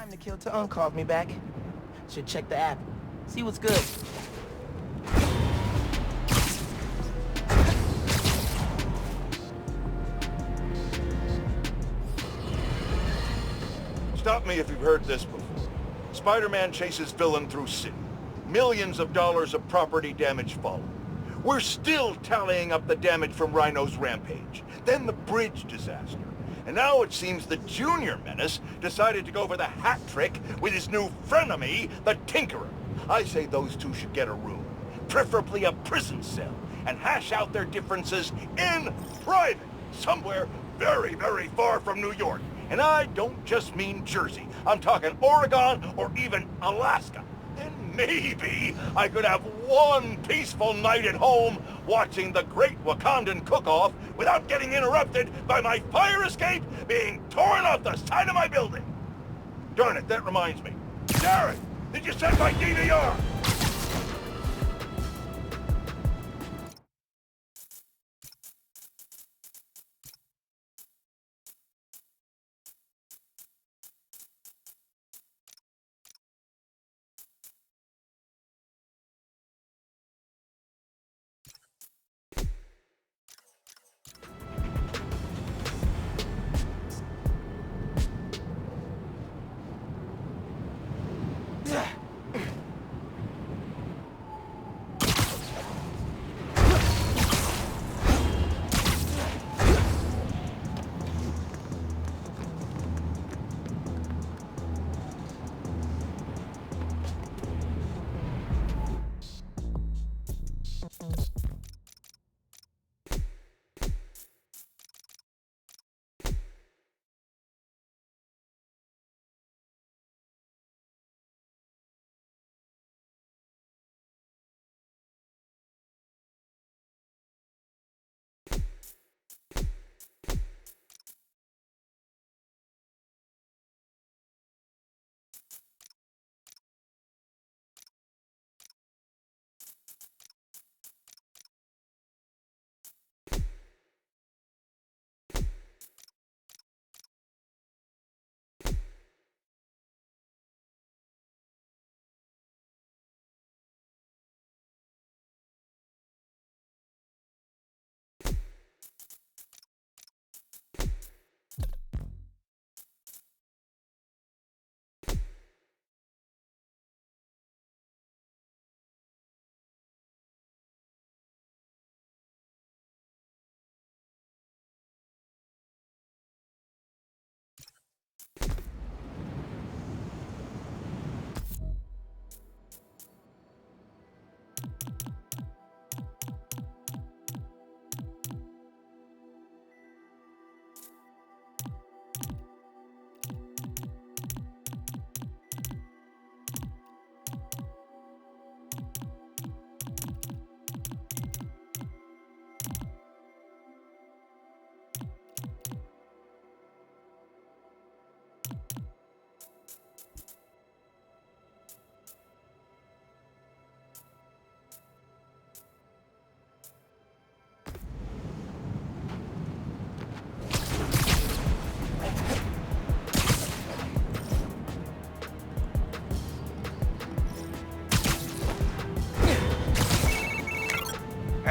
Time to kill to called me back. Should check the app. See what's good. Stop me if you've heard this before. Spider-Man chases villain through city. Millions of dollars of property damage follow. We're still tallying up the damage from Rhino's rampage. Then the bridge disaster. And now it seems the Junior Menace decided to go for the hat trick with his new frenemy, the Tinkerer. I say those two should get a room, preferably a prison cell, and hash out their differences in private, somewhere very, very far from New York. And I don't just mean Jersey. I'm talking Oregon or even Alaska. Then maybe I could have one peaceful night at home watching the Great Wakandan Cook-Off without getting interrupted by my fire escape being torn off the side of my building. Darn it, that reminds me. Jared, did you set my DVR?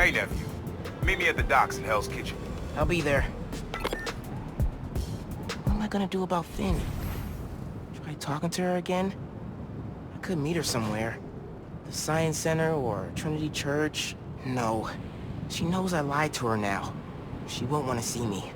Hey, nephew. Meet me at the docks in Hell's Kitchen. I'll be there. What am I gonna do about Finn? Try talking to her again? I could meet her somewhere. The Science Center or Trinity Church? No. She knows I lied to her now. She won't want to see me.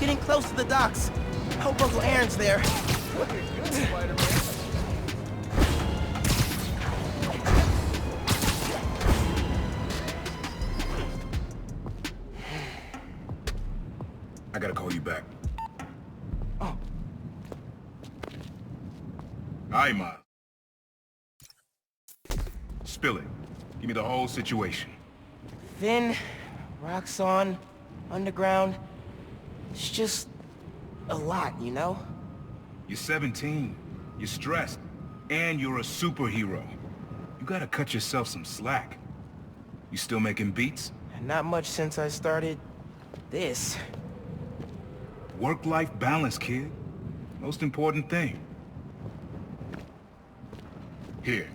getting close to the docks. Hope Uncle Aaron's there. Looking good, Spider-Man. I gotta call you back. Oh. Aye, Miles. Spill it. Give me the whole situation. Finn, Roxxon, Underground. It's just a lot, you know? You're 17. You're stressed. And you're a superhero. You gotta cut yourself some slack. You still making beats? And not much since I started this. Work-life balance, kid. Most important thing. Here.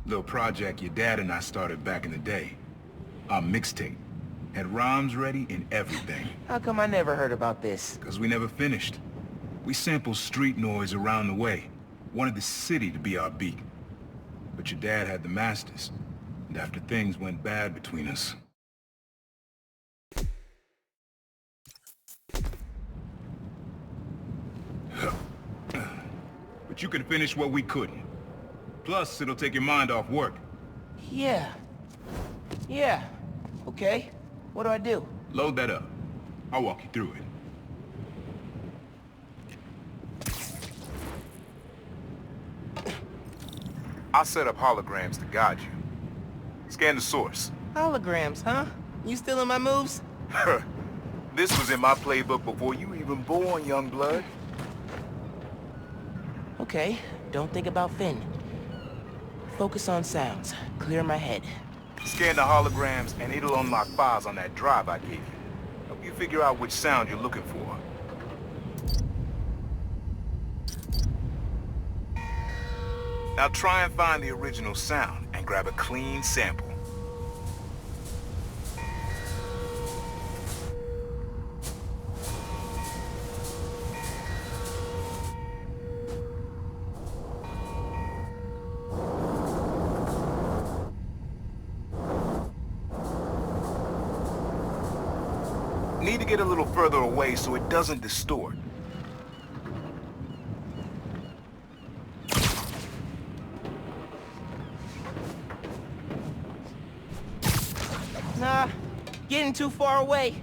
Little project your dad and I started back in the day. Our mixtape. Had rhymes ready and everything. How come I never heard about this? Cause we never finished. We sampled street noise around the way. Wanted the city to be our beat. But your dad had the masters. And after things went bad between us... But you can finish what we couldn't. Plus, it'll take your mind off work. Yeah. Yeah. Okay. What do I do? Load that up. I'll walk you through it. I'll set up holograms to guide you. Scan the source. Holograms, huh? You stealing my moves? This was in my playbook before you were even born, young blood. Okay. Don't think about Finn. Focus on sounds. Clear my head. Scan the holograms and it'll unlock files on that drive I gave you. Help you figure out which sound you're looking for. Now try and find the original sound and grab a clean sample. Need to get a little further away so it doesn't distort. Nah, getting too far away.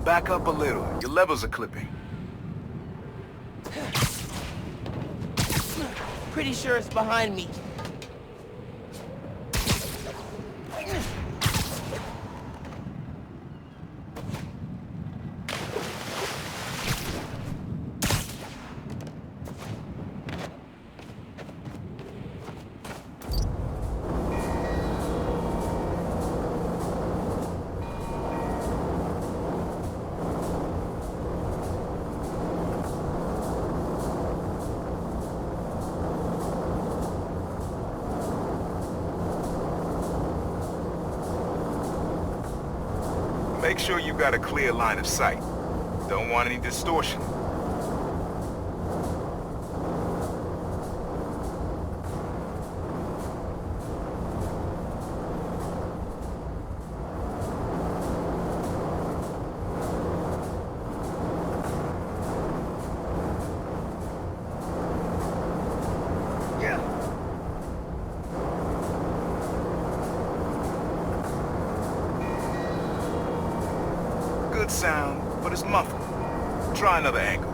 Back up a little. Your levels are clipping. Pretty sure it's behind me. Make sure you got a clear line of sight. Don't want any distortion. good sound, but it's muffled. Try another angle.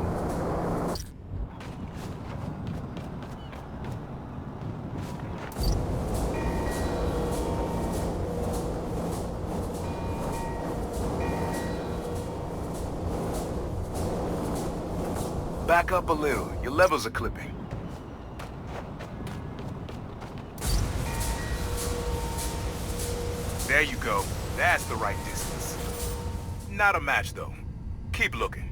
Back up a little. Your levels are clipping. There you go. That's the right distance. Not a match, though. Keep looking.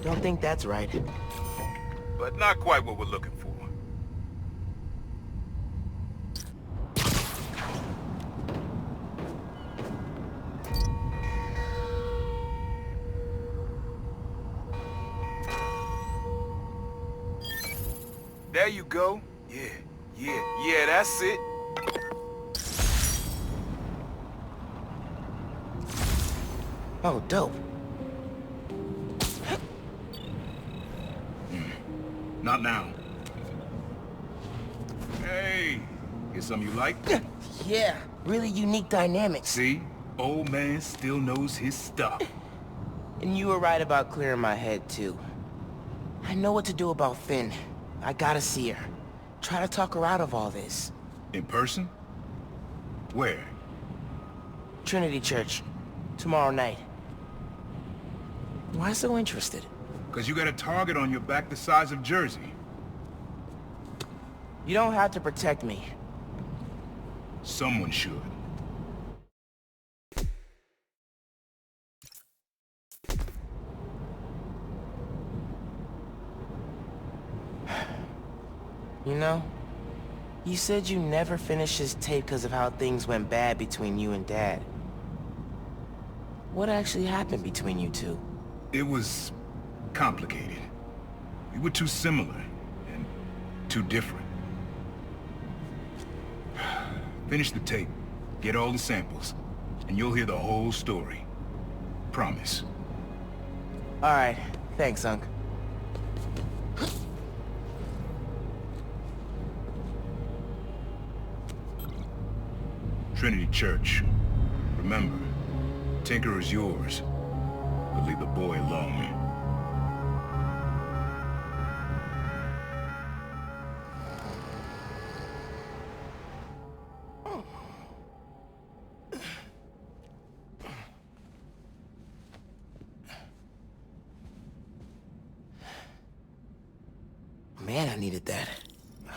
Don't think that's right. But not quite what we're looking for. There you go. Yeah, that's it. Oh, dope. Not now. Hey, get something you like? Yeah, really unique dynamics. See? Old man still knows his stuff. And you were right about clearing my head, too. I know what to do about Finn. I gotta see her. Try to talk her out of all this. In person? Where? Trinity Church. Tomorrow night. Why so interested? Because you got a target on your back the size of Jersey. You don't have to protect me. Someone should. You know, you said you never finished this tape because of how things went bad between you and Dad. What actually happened between you two? It was complicated. We were too similar and too different. Finish the tape, get all the samples, and you'll hear the whole story. Promise. Alright, thanks, Unc. Trinity Church. Remember, Tinker is yours, but leave the boy alone. Man, I needed that.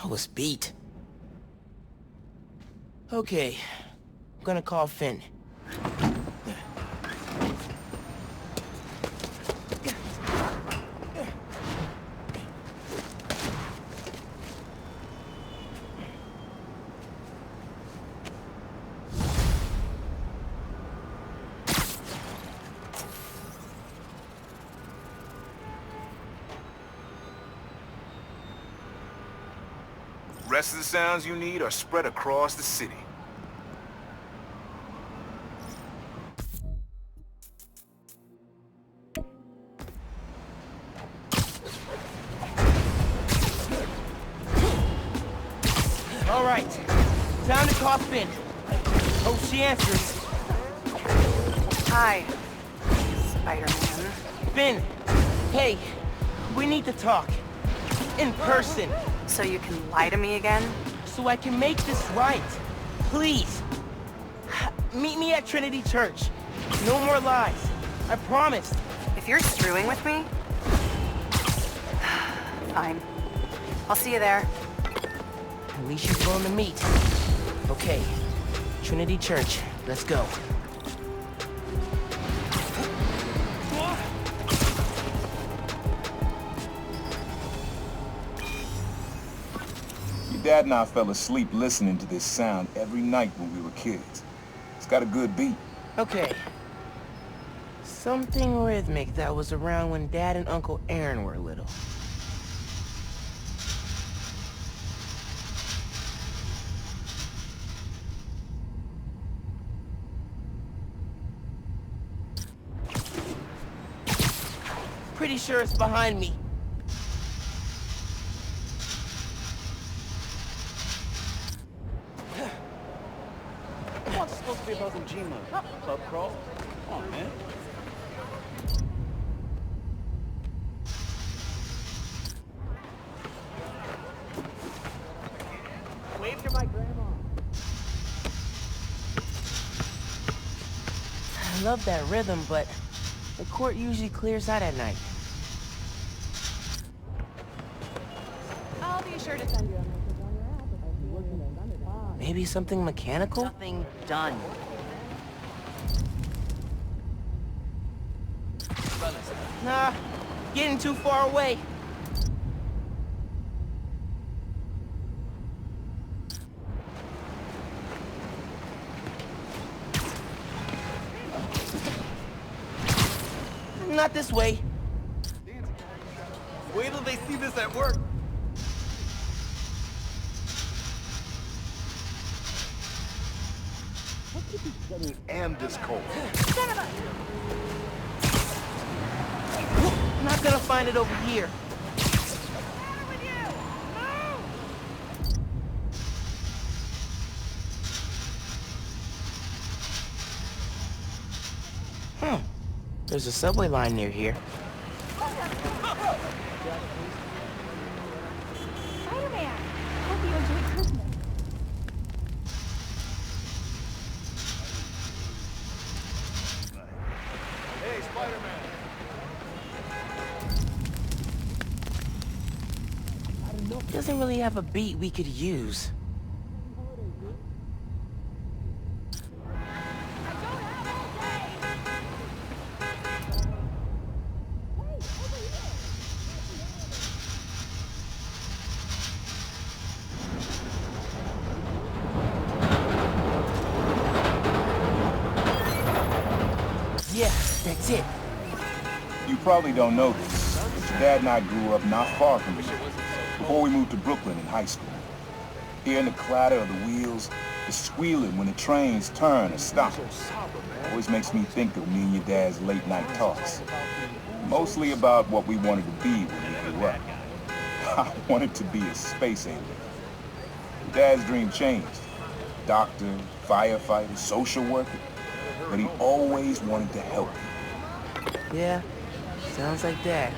I was beat. Okay, I'm gonna call Finn. Rest of the sounds you need are spread across the city. All right, time to call Finn. Hope she answers. Hi, Spider-Man. Finn, hey, we need to talk. In person, So you can lie to me again? so I can make this right. Please. Meet me at Trinity Church. No more lies. I promise. If you're screwing with me... Fine. I'll see you there. At least she's willing to meet. Okay, Trinity Church, let's go. Your dad and I fell asleep listening to this sound every night when we were kids. It's got a good beat. Okay. Something rhythmic that was around when Dad and Uncle Aaron were little. Pretty sure it's behind me. What's supposed to be about some G-Mode? Not pub crawl. Come on, man. Wave to my grandma. I love that rhythm, but the court usually clears out at night. I'll be sure to send you a message on your app if I see anything underdone. Maybe something mechanical? Nothing done. Nah, getting too far away. Not this way. Wait till they see this at work. And this cold. I'm not gonna find it over here. There's a subway line near here. Spider-Man! Hope you enjoyed Christmas. Hey, Spider-Man. Doesn't really have a beat we could use. Yeah, that's it. You probably don't know this, but your dad and I grew up not far from here, before we moved to Brooklyn in high school. Hearing the clatter of the wheels, the squealing when the trains turn or stop, always makes me think of me and your dad's late-night talks. Mostly about what we wanted to be when we grew up. I wanted to be a space alien. Dad's dream changed. Doctor, firefighter, social worker. But he always wanted to help you. Yeah, sounds like Dad.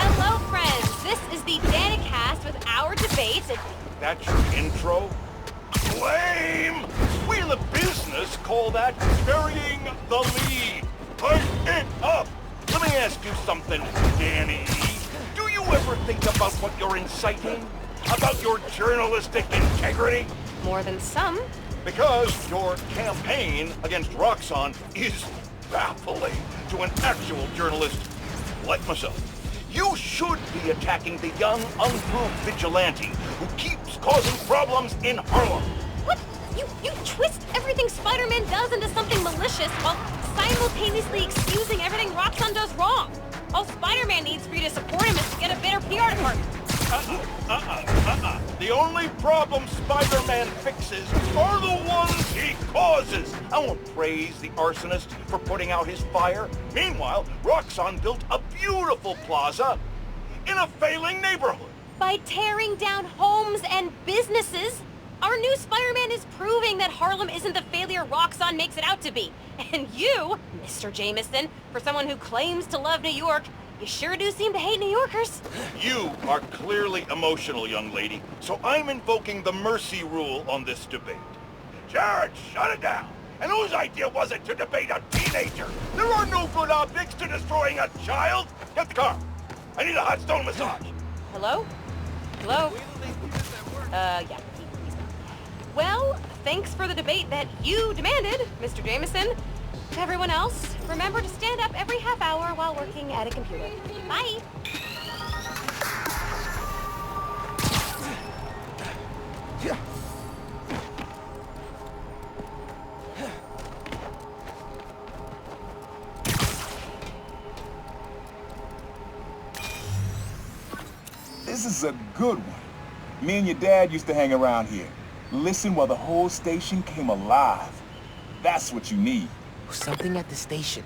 Hello, friends. This is the Danicast with our debate. That's your intro? Lame! We in the business call that burying the lead. Turn it up! Let me ask you something, Danny. Do you ever think about what you're inciting? About your journalistic integrity? More than some. Because your campaign against Roxxon is baffling to an actual journalist like myself. You should be attacking the young, unproved vigilante who keeps causing problems in Harlem. What? You twist everything Spider-Man does into something malicious while simultaneously excusing everything Roxxon does wrong. All Spider-Man needs for you to support him is to get a better PR department. The only problem Spider-Man fixes are the ones he causes. I won't praise the arsonist for putting out his fire. Meanwhile, Roxxon built a beautiful plaza in a failing neighborhood. By tearing down homes and businesses, our new Spider-Man is proving that Harlem isn't the failure Roxxon makes it out to be. And you, Mr. Jameson, for someone who claims to love New York, you sure do seem to hate New Yorkers. You are clearly emotional, young lady, so I'm invoking the mercy rule on this debate. Jared, shut it down. And whose idea was it to debate a teenager? There are no good objects to destroying a child. Get the car. I need a hot stone massage. Hello? Hello? Wait till they see this at work. Yeah, he's gone. Well, thanks for the debate that you demanded, Mr. Jameson. To everyone else, remember to stand up every half hour while working at a computer. Bye! This is a good one. Me and your dad used to hang around here. Listen while the whole station came alive. That's what you need. Something at the station.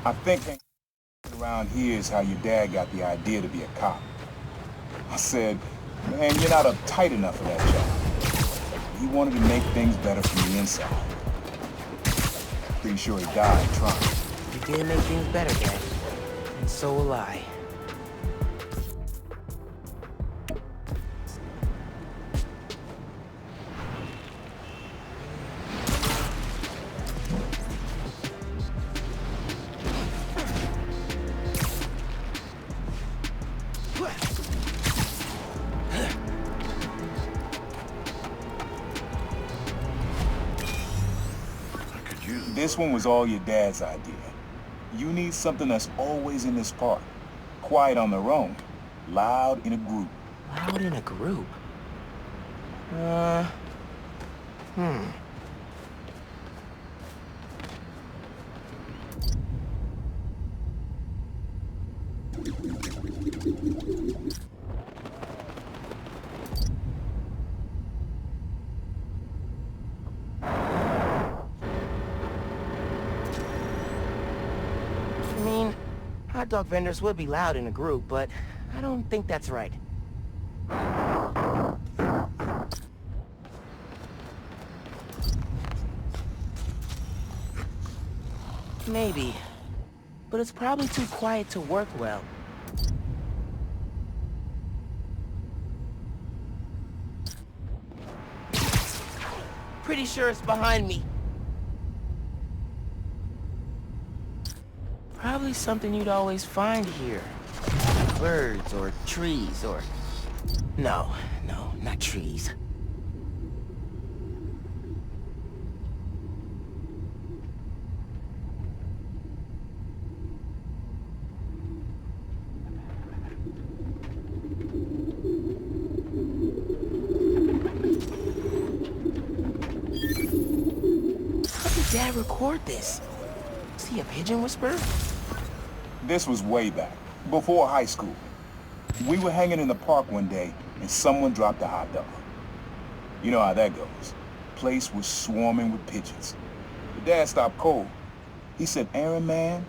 I think hanging around here is how your dad got the idea to be a cop. I said, man, you're not uptight enough for that job. He wanted to make things better from the inside. Pretty sure he died trying. You did make things better, Dad. And so will I. This one was all your dad's idea. You need something that's always in this park. Quiet on their own. Loud in a group. Loud in a group? I mean, hot dog vendors would be loud in a group, but I don't think that's right. Maybe, but it's probably too quiet to work well. Pretty sure it's behind me. Probably something you'd always find here. Birds or trees or... No, not trees. How did Dad record this? Is he a pigeon whisperer? This was way back, before high school. We were hanging in the park one day, and someone dropped a hot dog. You know how that goes. Place was swarming with pigeons. The dad stopped cold. He said, Aaron, man,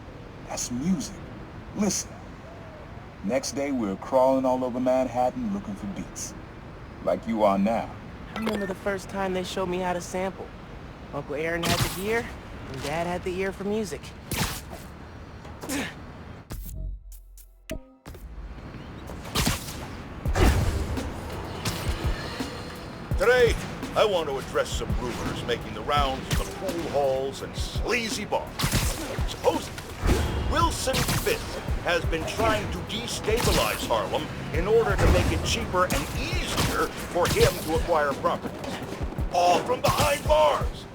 that's music. Listen. Next day, we were crawling all over Manhattan looking for beats. Like you are now. I remember the first time they showed me how to sample. Uncle Aaron had the gear, and Dad had the ear for music. Today, I want to address some rumors making the rounds of the pool halls and sleazy bars. Supposedly, Wilson Fisk has been trying to destabilize Harlem in order to make it cheaper and easier for him to acquire properties. All from behind bars.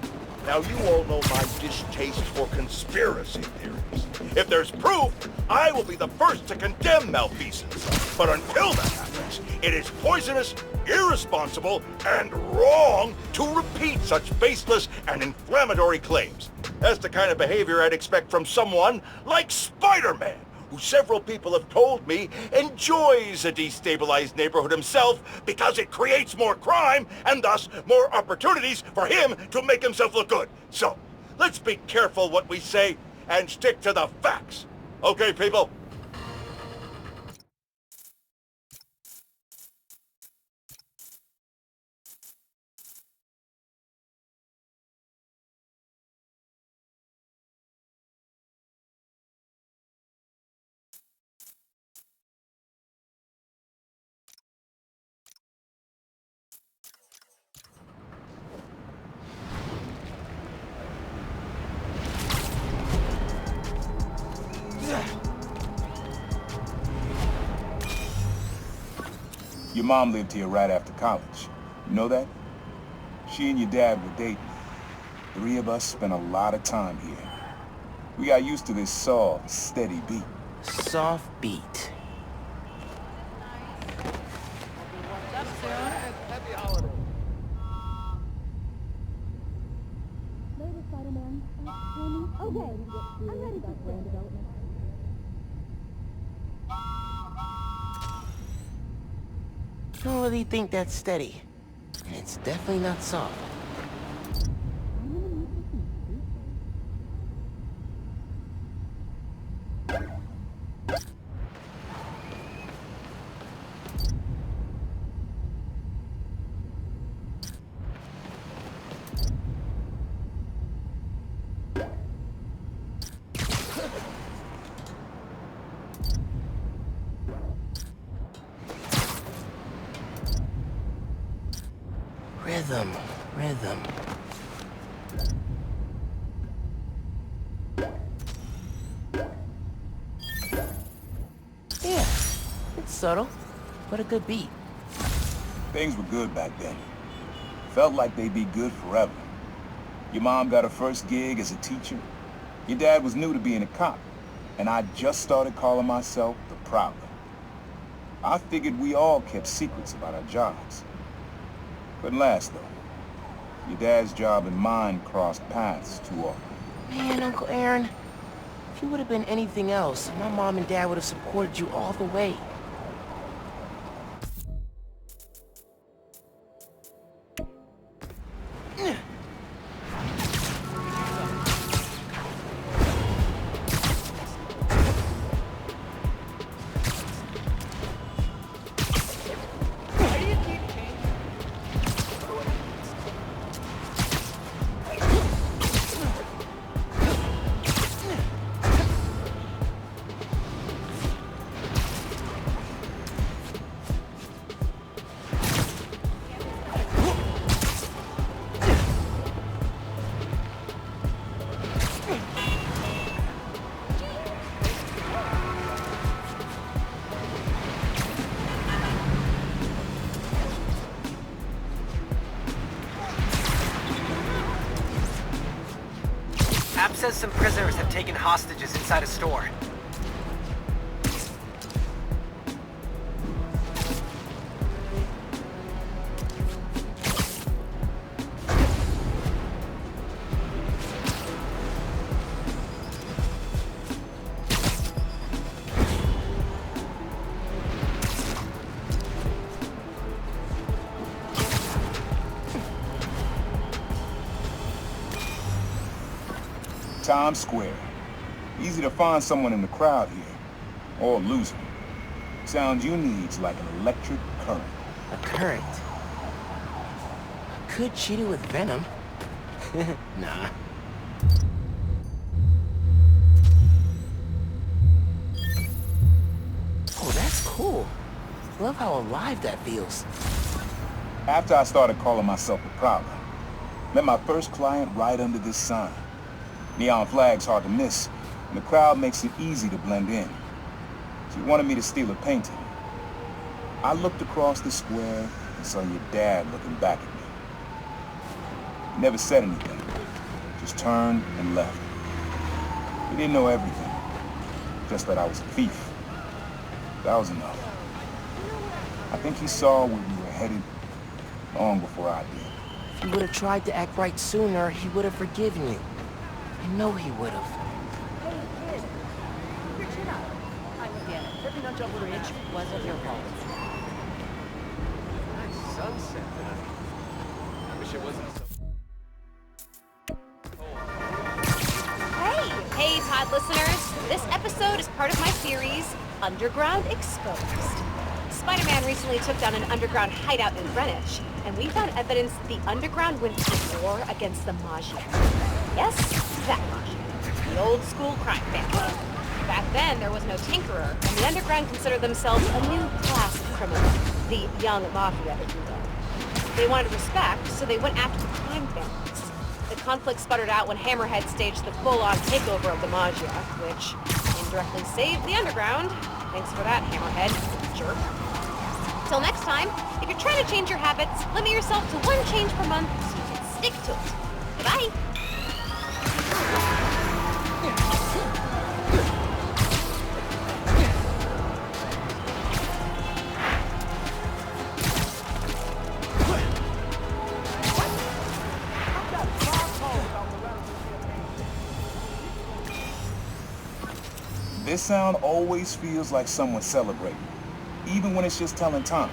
Now, you all know my distaste for conspiracy theories. If there's proof, I will be the first to condemn malfeasance. But until that happens, it is poisonous, irresponsible, and wrong to repeat such baseless and inflammatory claims. That's the kind of behavior I'd expect from someone like Spider-Man, who several people have told me enjoys a destabilized neighborhood himself because it creates more crime and thus more opportunities for him to make himself look good. So, let's be careful what we say and stick to the facts. Okay, people? Your mom lived here right after college. You know that? She and your dad were dating. 3 of us spent a lot of time here. We got used to this soft, steady beat. Soft beat. Later, Spider-Man. Okay, I'm ready for brand development. I don't really think that's steady. And it's definitely not soft. Rhythm, rhythm. Yeah, it's subtle, but a good beat. Things were good back then. Felt like they'd be good forever. Your mom got her first gig as a teacher. Your dad was new to being a cop. And I just started calling myself the Prowler. I figured we all kept secrets about our jobs. Couldn't last, though. Your dad's job and mine crossed paths too often. Man, Uncle Aaron, if you would have been anything else, my mom and dad would have supported you all the way. App says some prisoners have taken hostages inside a store. Times Square. Easy to find someone in the crowd here. Or lose them. Sound you need's like an electric current. A current. I could cheat it with venom. Nah. Oh, that's cool. Love how alive that feels. After I started calling myself the Prowler, met my first client right under this sign. Neon flag's hard to miss, and the crowd makes it easy to blend in. She wanted me to steal a painting. I looked across the square and saw your dad looking back at me. He never said anything, just turned and left. He didn't know everything, just that I was a thief. That was enough. I think he saw where we were headed long before I did. If you would have tried to act right sooner, he would have forgiven you. I know he would have. Stepping on the bridge wasn't your fault. Nice sunset tonight. I wish it wasn't so... Hey, Pod listeners! This episode is part of my series, Underground Exposed. Spider-Man recently took down an underground hideout in Greenwich, and we found evidence that the underground went to war against the Maggia. Yes, that Maggia. The old school crime family. Back then, there was no tinkerer, and the underground considered themselves a new class of criminal, the young mafia, if you will. They wanted respect, so they went after the crime families. The conflict sputtered out when Hammerhead staged the full-on takeover of the Maggia, which indirectly saved the underground. Thanks for that, Hammerhead, jerk. Till next time, if you're trying to change your habits, limit yourself to one change per month so you can stick to it. Bye. This sound always feels like someone celebrating, even when it's just telling time.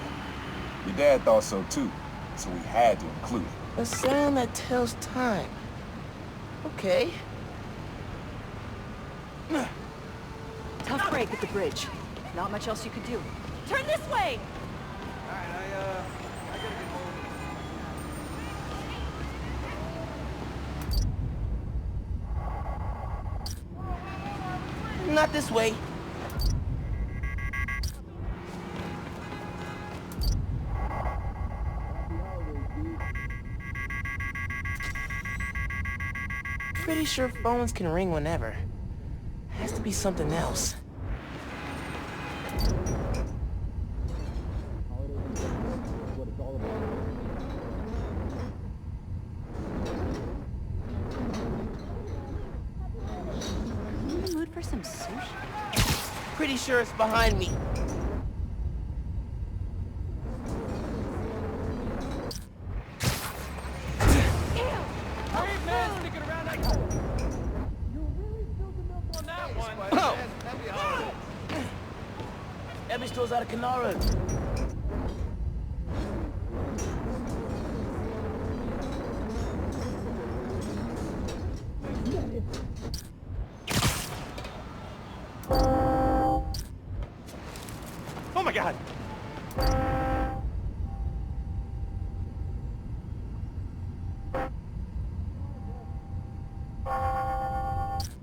Your dad thought so too, so we had to include it. A sound that tells time. Okay. Tough break at the bridge. Not much else you could do. Turn this way! Alright, I gotta get home. Not this way. Pretty sure phones can ring whenever. Has to be something else. Mood for some sushi? Pretty sure it's behind me. Every store's out of Canaro. Oh my god!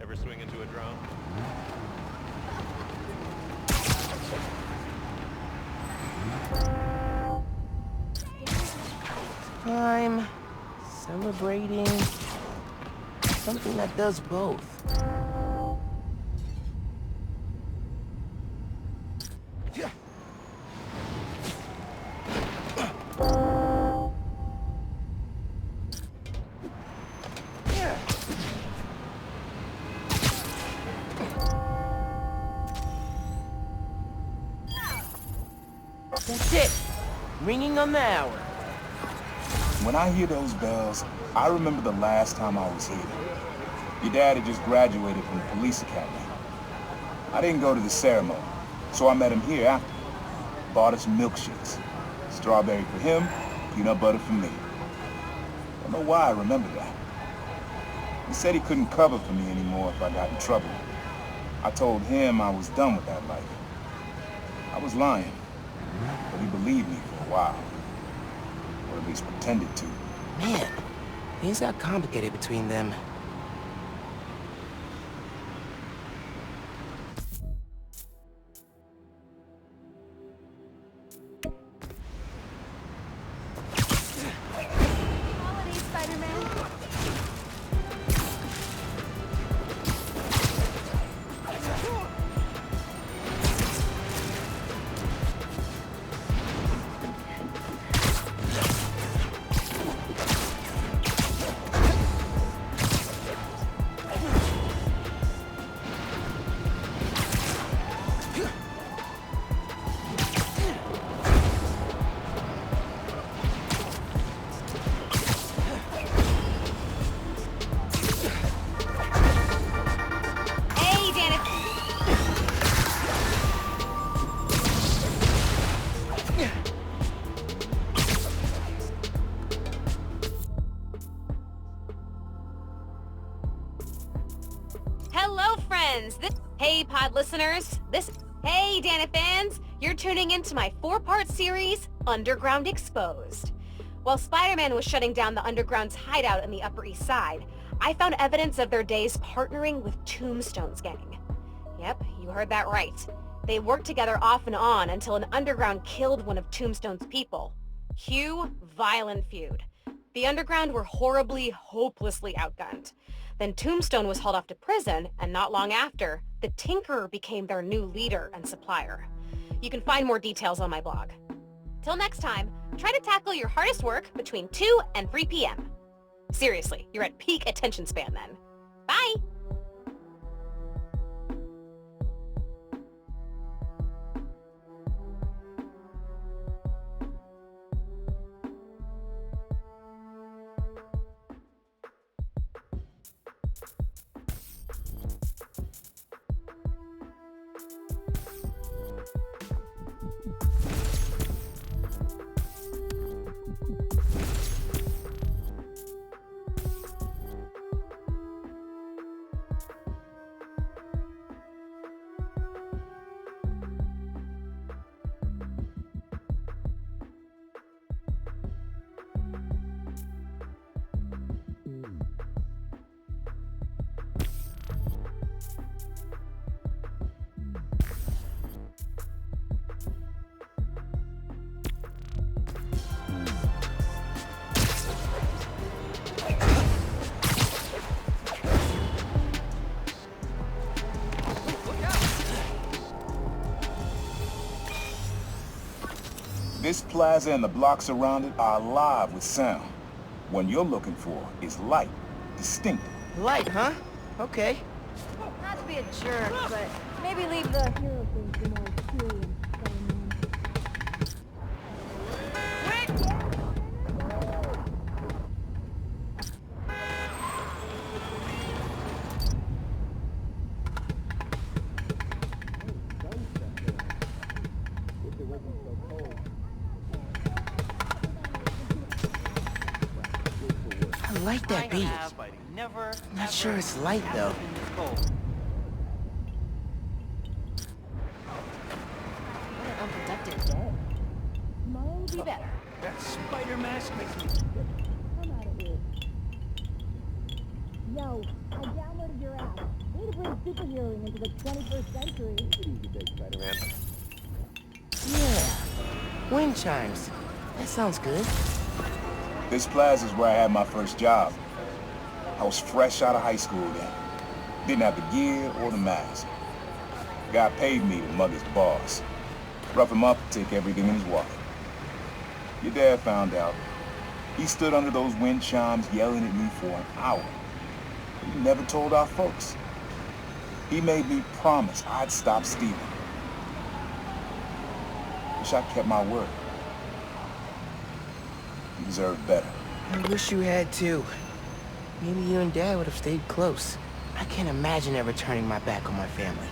Ever swing into a drone? Time. Celebrating. Something that does both. That's it. Ringing on the hour. When I hear those bells, I remember the last time I was here. Your dad had just graduated from the police academy. I didn't go to the ceremony, so I met him here after. Bought us milkshakes. Strawberry for him, peanut butter for me. Don't know why I remember that. He said he couldn't cover for me anymore if I got in trouble. I told him I was done with that life. I was lying, but he believed me for a while. Or at least pretended to. Man, things got complicated between them. Holiday, Spider-Man. friends. Hey, pod listeners. Hey, Dana fans. You're tuning into my 4-part series, Underground Exposed. While Spider-Man was shutting down the Underground's hideout in the Upper East Side, I found evidence of their days partnering with Tombstone's gang. Yep, you heard that right. They worked together off and on until an Underground killed one of Tombstone's people. Cue violent feud. The Underground were horribly, hopelessly outgunned. Then Tombstone was hauled off to prison, and not long after, the Tinkerer became their new leader and supplier. You can find more details on my blog. Till next time, try to tackle your hardest work between 2 and 3 p.m. Seriously, you're at peak attention span then. Bye! This plaza and the blocks around it are alive with sound. What you're looking for is light, distinct. Light, huh? Okay. Not to be a jerk, but maybe leave the hero thing for more experience, Spider-Man. I like that beat. Never, Not sure it's light, though. What an unproductive day. Tomorrow will be better. That spider mask makes me... Come out of here. Yo, I downloaded your app. Way to bring superheroing into the 21st century. Easy big Spider-Man. Yeah. Wind chimes. That sounds good. This plaza is where I had my first job. I was fresh out of high school then. Didn't have the gear or the mask. Guy paid me to mug his boss. Rough him up, take everything in his wallet. Your dad found out. He stood under those wind chimes yelling at me for an hour. He never told our folks. He made me promise I'd stop stealing. Wish I kept my word. You deserve better. I wish you had too. Maybe you and Dad would have stayed close. I can't imagine ever turning my back on my family.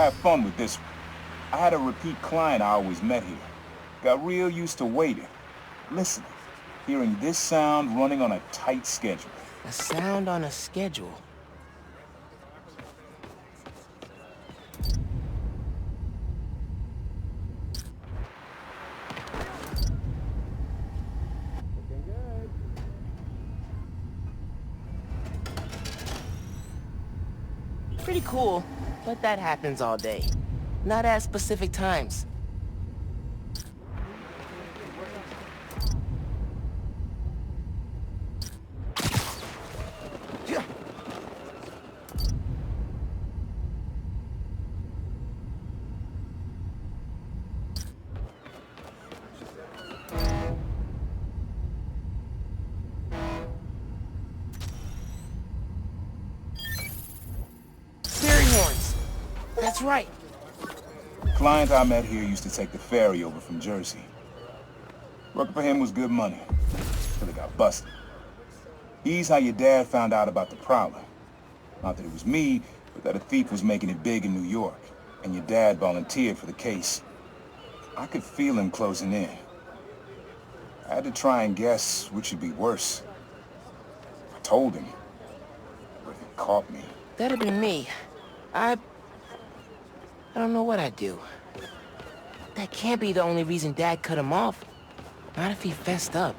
Have fun with this one. I had a repeat client I always met here. Got real used to waiting, listening, hearing this sound running on a tight schedule. A sound on a schedule. Pretty cool, but that happens all day. Not at specific times. That's right. Client I met here used to take the ferry over from Jersey. Working for him was good money, till he got busted. He's how your dad found out about the Prowler. Not that it was me, but that a thief was making it big in New York, and your dad volunteered for the case. I could feel him closing in. I had to try and guess which would be worse. I told him, but he caught me. That'd have been me. I don't know what I'd do. That can't be the only reason Dad cut him off. Not if he fessed up.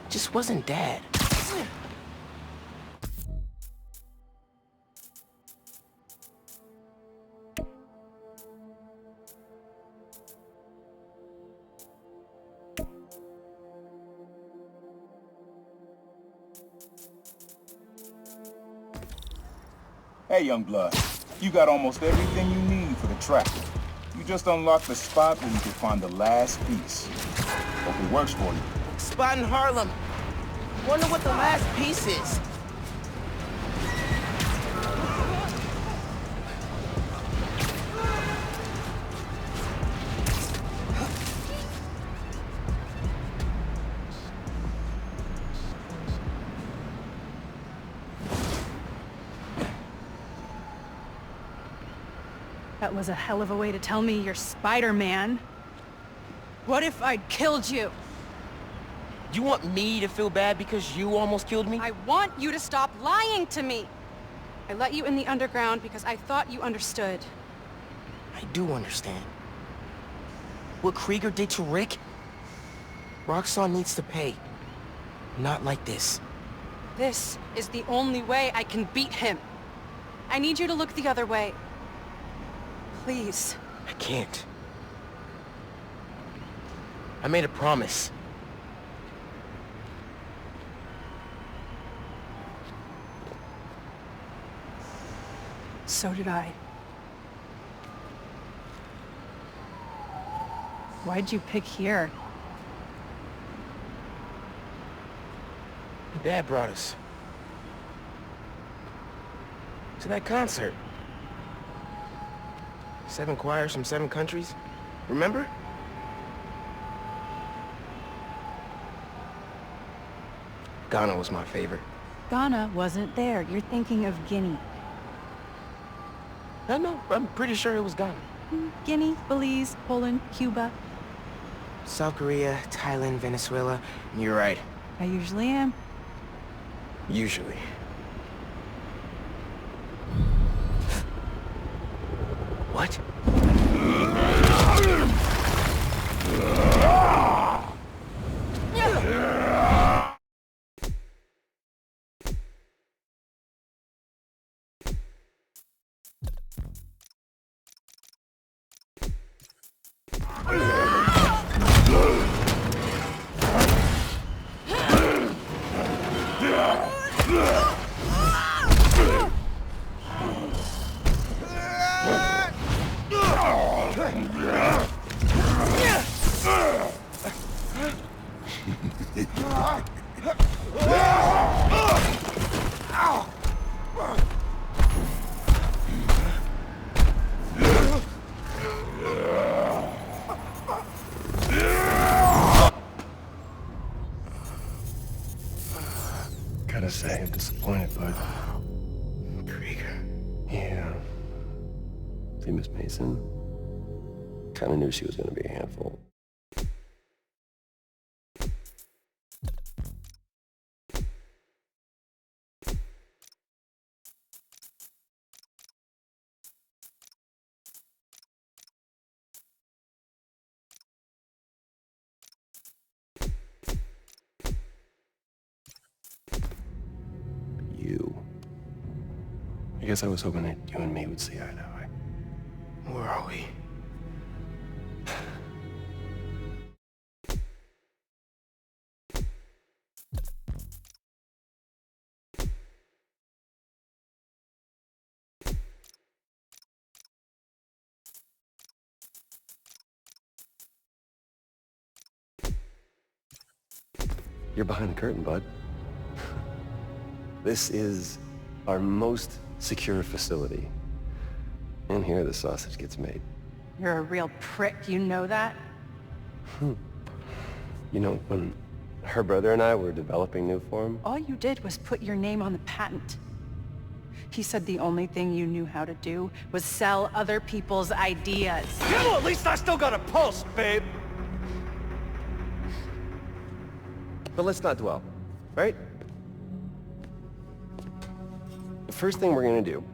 Just wasn't Dad. Hey, young blood. You got almost everything you need for the track. You just unlocked the spot where you can find the last piece. Hope it works for you. Spot in Harlem. Wonder what the last piece is. That was a hell of a way to tell me you're Spider-Man. What if I'd killed you? You want me to feel bad because you almost killed me? I want you to stop lying to me. I let you in the underground because I thought you understood. I do understand. What Krieger did to Rick? Roxxon needs to pay. Not like this. This is the only way I can beat him. I need you to look the other way. Please. I can't. I made a promise. So did I. Why'd you pick here? Dad brought us. To that concert. 7 choirs from 7 countries. Remember? Ghana was my favorite. Ghana wasn't there. You're thinking of Guinea. No, I'm pretty sure it was Ghana. Guinea, Belize, Poland, Cuba. South Korea, Thailand, Venezuela. You're right. I usually am. Usually. What? Gotta say, I'm disappointed, bud. Krieger. Yeah. you, Miss Mason. Kinda knew she was gonna be a handful. You. I guess I was hoping that you and me would see eye to eye. Where are we? You're behind the curtain, bud. This is our most secure facility. And here the sausage gets made. You're a real prick, you know that? You know, when her brother and I were developing new form, All you did was put your name on the patent. He said the only thing you knew how to do was sell other people's ideas. Yeah, well, at least I still got a pulse, babe. but let's not dwell, right? The first thing we're gonna do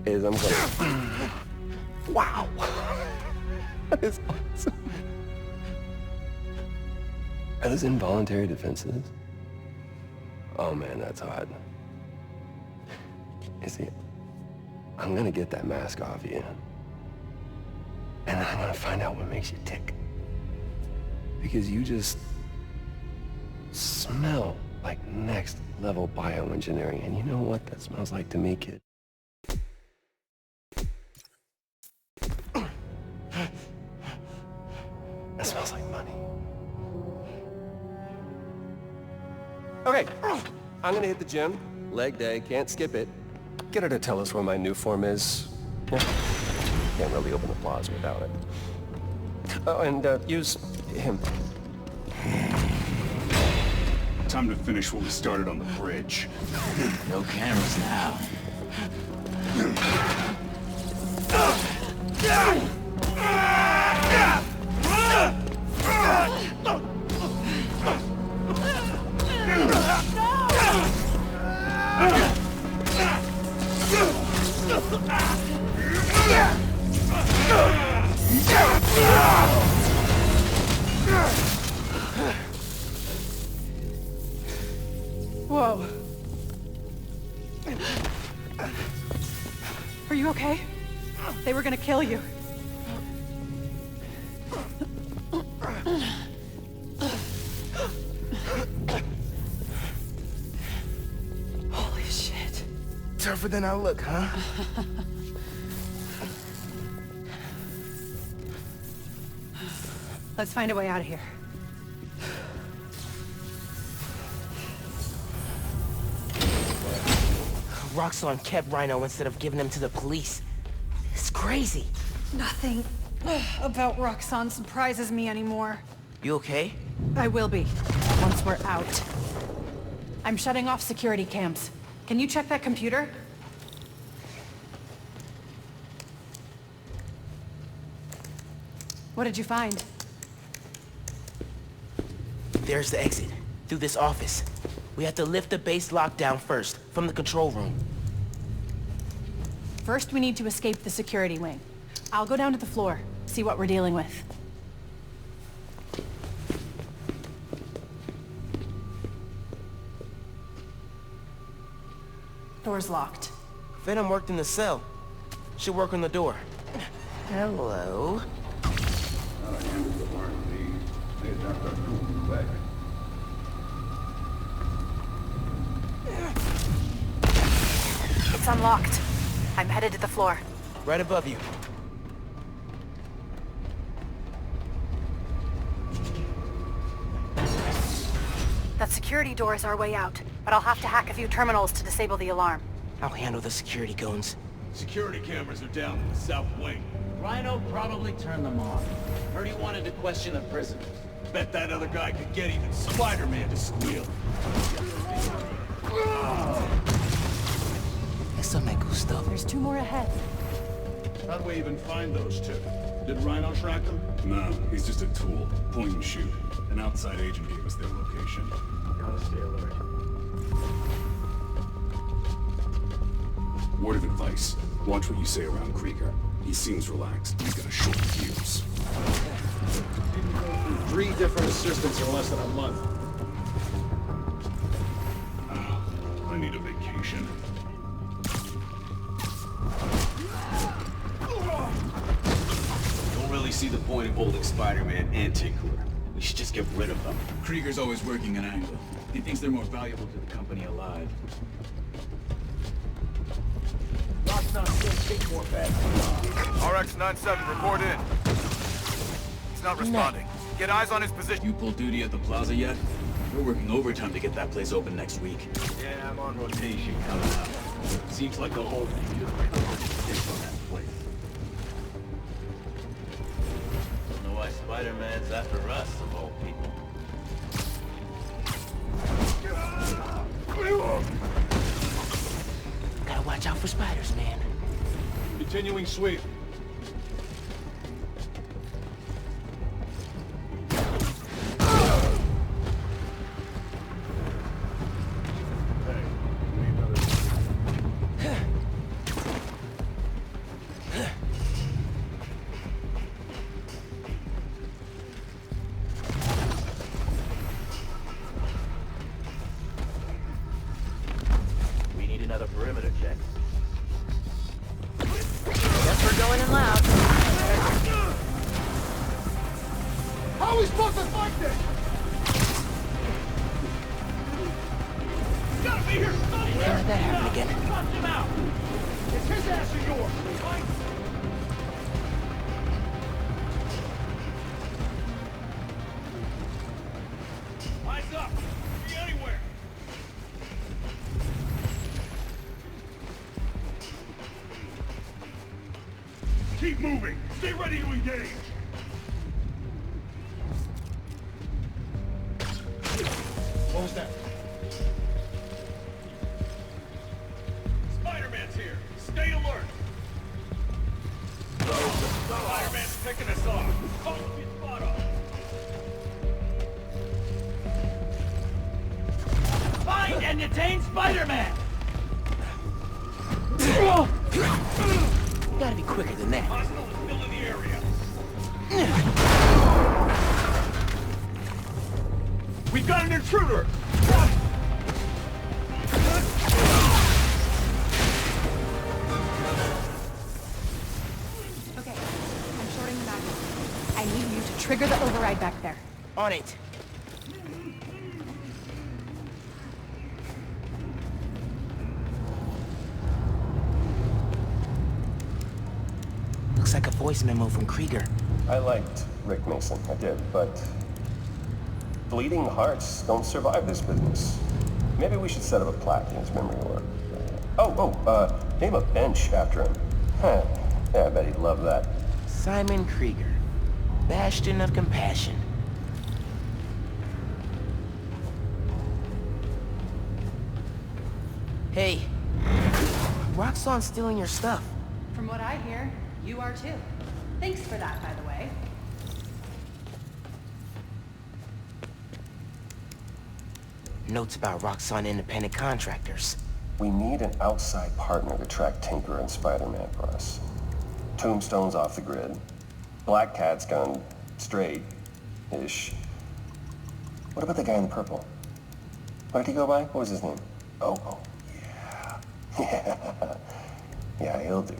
is I'm gonna... Wow! That is awesome. Are those involuntary defenses? Oh man, that's hot. You see, I'm gonna get that mask off you. And then I'm gonna find out what makes you tick. Because you just smell like next level bioengineering. And you know what that smells like to me, kid? That smells like money. Okay, I'm gonna hit the gym. Leg day, can't skip it. Get her to tell us where my new form is. Yeah. Can't really open the plaza without it. Oh, and use him. Time to finish what we started on the bridge. No cameras now. Whoa. Are you okay? They were gonna kill you. Holy shit. Tougher than I look, huh? Let's find a way out of here. Roxxon kept Rhino instead of giving him to the police. It's crazy. Nothing about Roxxon surprises me anymore. You okay? I will be, once we're out. I'm shutting off security cams. Can you check that computer? What did you find? There's the exit. Through this office. We have to lift the base lockdown first, from the control room. First, we need to escape the security wing. I'll go down to the floor, see what we're dealing with. Door's locked. Venom worked in the cell. Should work on the door. Hello? It's unlocked. I'm headed to the floor. Right above you. That security door is our way out, but I'll have to hack a few terminals to disable the alarm. I'll handle the security goons. Security cameras are down in the south wing. Rhino probably turned them off. Heard he wanted to question the prisoners. Bet that other guy could get even Spider-Man to squeal. Eso me gustó. There's two more ahead. How'd we even find those two? Did Rhino track them? No, he's just a tool. Point and shoot. An outside agent gave us their location. Gotta stay alert. Word of advice. Watch what you say around Krieger. He seems relaxed. He's got a short fuse. 3 different assistants in less than a month. I need a vacation. Don't really see the point of holding Spider-Man and Tinkerer. We should just get rid of them. Krieger's always working an angle. He thinks they're more valuable to the company alive. RX-97, report in. He's not responding. Get eyes on his position. You pulled duty at the plaza yet? We're working overtime to get that place open next week. Yeah, I'm on rotation coming up. Seems like the whole thing is on that place. Don't know why Spider-Man's after us, of all people. Gotta watch out for spiders, man. Continuing sweep. We need another perimeter check. Guess we're going in loud. How are we supposed to fight this? You gotta be here somewhere! Can't let that happen again. Punch him out! It's his ass or yours! Eyes up! Be anywhere! Keep moving! Stay ready to engage! What was that? Spider-Man's here! Stay alert! Spider-Man's picking us off! Call him your spot off! Find and detain Spider-Man! You gotta be quicker than that. Hostile is still in the area. We've got an intruder! Okay, I'm shorting the back. I need you to trigger the override back there. On it. Looks like a voice memo from Krieger. I liked Rick Mason, I did, but bleeding hearts don't survive this business. Maybe we should set up a plaque in his memory or... name a bench after him. Huh. Yeah, I bet he'd love that. Simon Krieger. Bastion of compassion. Hey. Roxxon's stealing your stuff. From what I hear, you are too. Thanks for that, by the way. Notes about Roxxon independent contractors. We need an outside partner to track Tinker and Spider-Man for us. Tombstone's off the grid. Black Cat's gone straight-ish. What about the guy in the purple? What did he go by? What was his name? Oh, yeah. Yeah. Yeah, he'll do.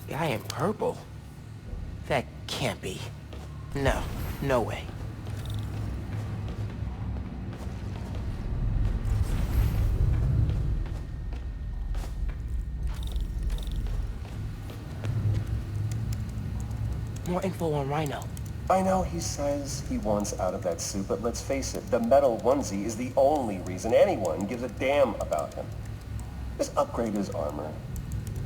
Guy in purple? That can't be. No, no way. More info on Rhino. I know he says he wants out of that suit, but let's face it, the metal onesie is the only reason anyone gives a damn about him. Just upgrade his armor.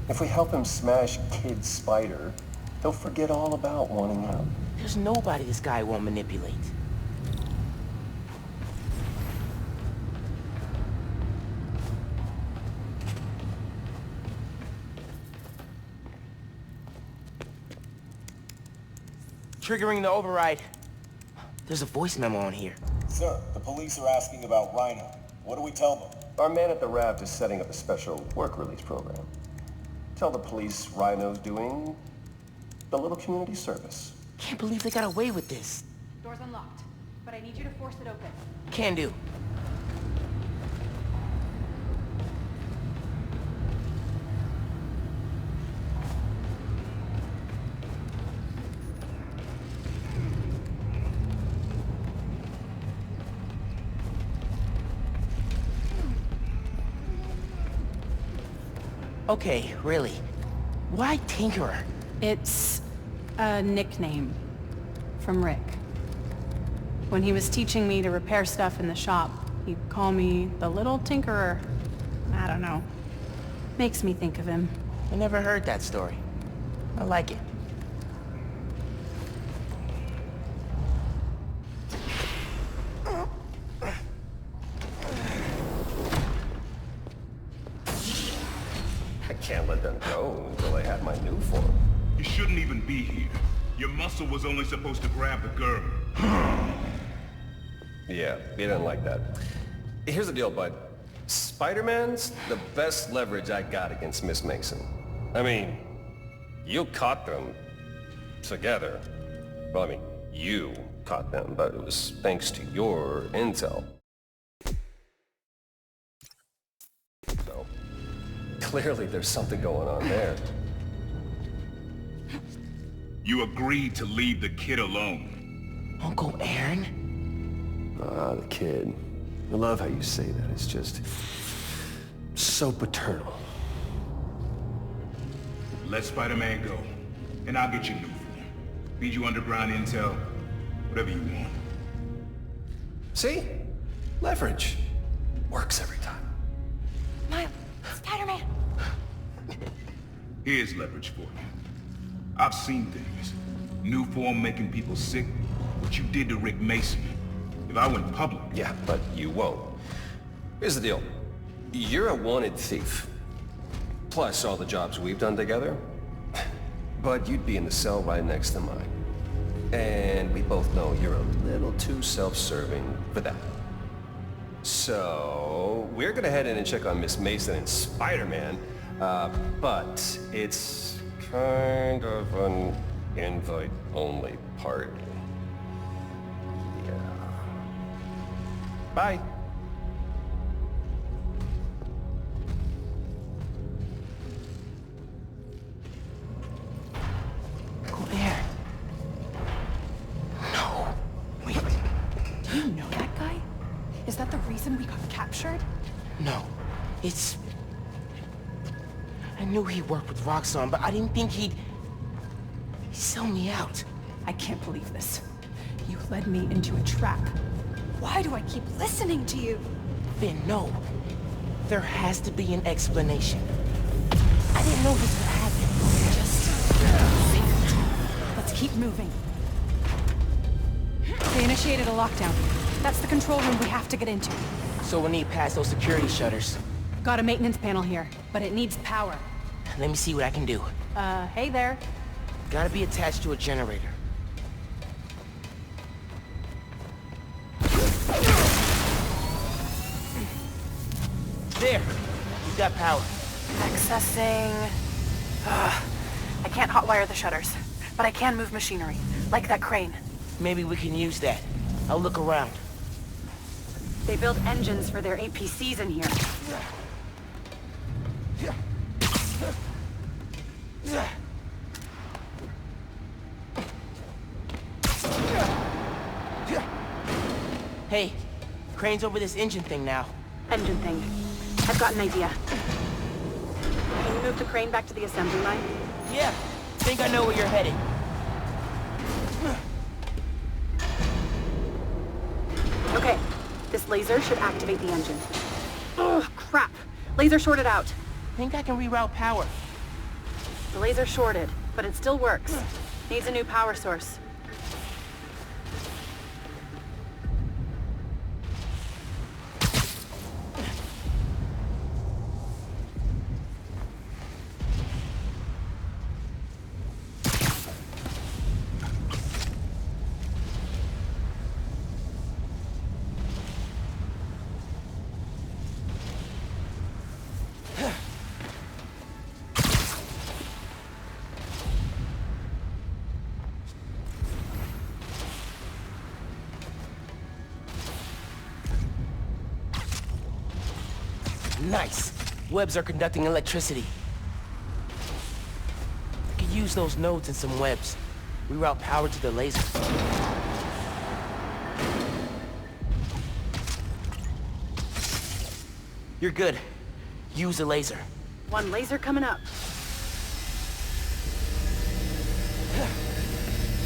If we help him smash Kid Spider, he'll forget all about wanting out. There's nobody this guy won't manipulate. triggering the override. There's a voice memo on here. Sir, the police are asking about Rhino. What do we tell them? Our man at the raft is setting up a special work release program. Tell the police Rhino's doing a little community service. Can't believe they got away with this. Door's unlocked, but I need you to force it open. Can do. Okay, really. Why Tinkerer? It's a nickname from Rick. When he was teaching me to repair stuff in the shop, he'd call me the Little Tinkerer. I don't know. Makes me think of him. I never heard that story. I like it. I can't let them go until I have my new form. You shouldn't even be here. Your muscle was only supposed to grab the girl. Yeah, he didn't like that. Here's the deal, bud. Spider-Man's the best leverage I got against Miss Mason. I mean, you caught them together. Well, I mean, you caught them, but it was thanks to your intel. So, clearly there's something going on there. You agreed to leave the kid alone. Uncle Aaron? Ah, the kid. I love how you say that. It's just so paternal. Let Spider-Man go, and I'll get you new form. Feed you underground intel, whatever you want. See? Leverage. Works every time. Miles, Spider-Man. Here's leverage for you. I've seen things. New form making people sick. What you did to Rick Mason. If I went public... Yeah, but you won't. Here's the deal. You're a wanted thief. Plus all the jobs we've done together. But you'd be in the cell right next to mine. And we both know you're a little too self-serving for that. So, we're gonna head in and check on Miss Mason and Spider-Man. But it's kind of an invite-only party. Yeah. Bye. Go there. No. Wait. Do you know that guy? Is that the reason we got captured? No. It's... I knew he worked with Roxxon, but I didn't think he'd sell me out. I can't believe this. You led me into a trap. Why do I keep listening to you? Finn, no. There has to be an explanation. I didn't know this would happen. Let's keep moving. They initiated a lockdown. That's the control room we have to get into. So we'll need past those security shutters. Got a maintenance panel here, but it needs power. Let me see what I can do. Hey there. Gotta be attached to a generator. There! You've got power. Accessing... I can't hotwire the shutters, but I can move machinery, like that crane. Maybe we can use that. I'll look around. They build engines for their APCs in here. Hey, crane's over this engine thing now. Engine thing. I've got an idea. Can you move the crane back to the assembly line? Yeah, think I know where you're headed. Okay, this laser should activate the engine. Oh, crap! Laser shorted out. Think I can reroute power. The laser's shorted, but it still works. Needs a new power source. Nice. Webs are conducting electricity. I could use those nodes and some webs. Reroute power to the laser. You're good. Use the laser. One laser coming up.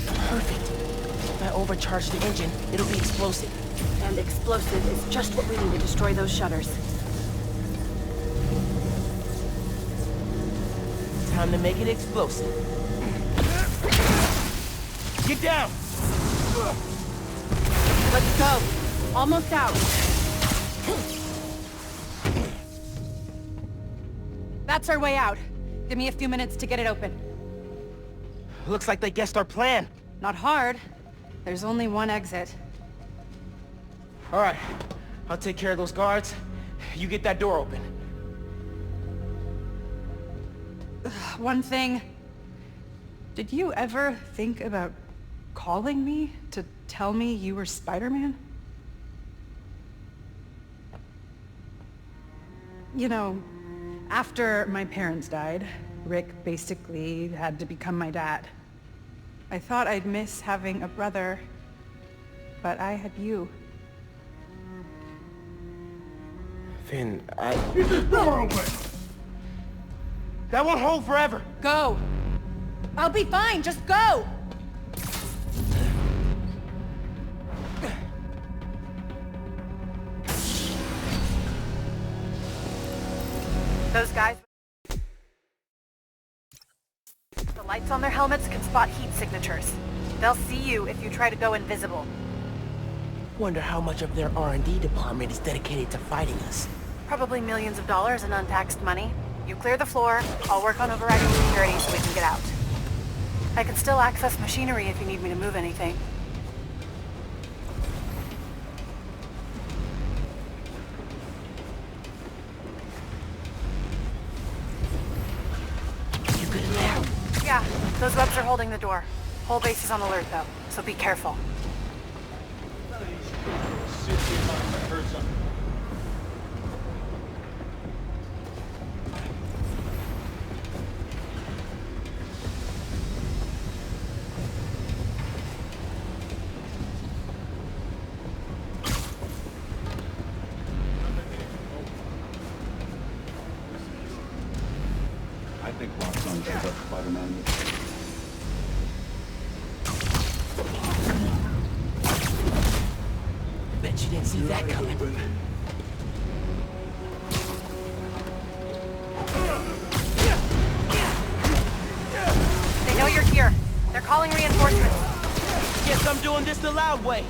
Perfect. If I overcharge the engine, it'll be explosive. And explosive is just what we need to destroy those shutters. Time to make it explosive. Get down! Let's go. Almost out. That's our way out. Give me a few minutes to get it open. Looks like they guessed our plan. Not hard. There's only one exit. All right, I'll take care of those guards. You get that door open. One thing. Did you ever think about calling me to tell me you were Spider-Man? You know, after my parents died, Rick basically had to become my dad. I thought I'd miss having a brother, but I had you. Finn, Get this door open! That won't hold forever! Go! I'll be fine, just go! Those guys... The lights on their helmets can spot heat signatures. They'll see you if you try to go invisible. Wonder how much of their R&D department is dedicated to fighting us. Probably millions of dollars in untaxed money. You clear the floor, I'll work on overriding security so we can get out. I can still access machinery if you need me to move anything. You good in there? Yeah, those webs are holding the door. Whole base is on alert though, so be careful. I think Roxxon should up Spider-Man. Bet you didn't see that coming. They know you're here. They're calling reinforcements. Guess I'm doing this the loud way.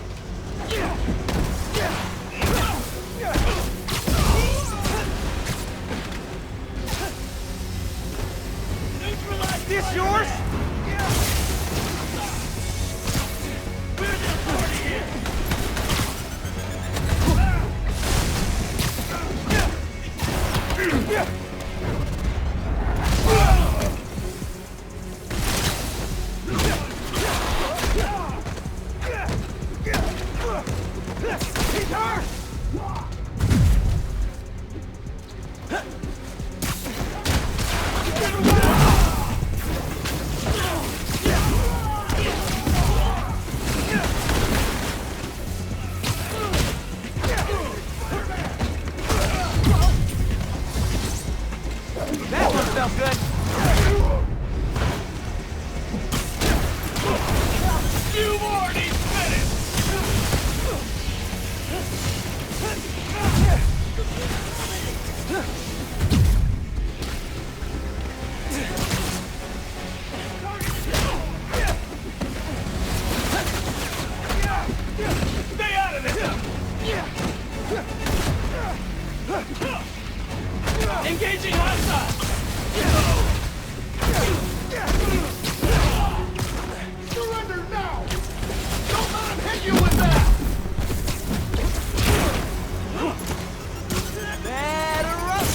This yours? That one felt good. You've already finished! Stay out of this! Engaging hostile! Surrender now! Don't let him hit you with that! Better up.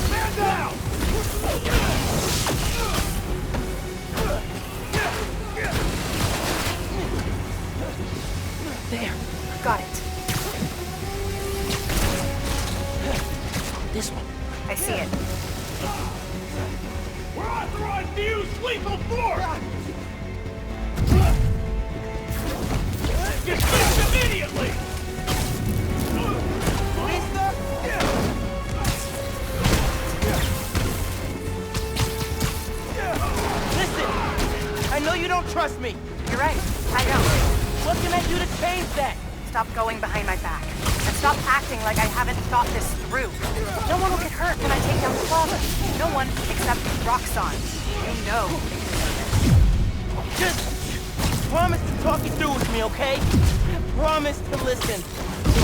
Stand down! There. Got it. see it. We're authorized to use lethal force! Dismiss immediately! Listen! I know you don't trust me! You're right, I don't. What can I do to change that? Stop going behind my back. And stop acting like I haven't thought this through. No one will get hurt when I take down the plaza. No one except Roxxon. You know. Just promise to talk it through with me, okay? Promise to listen.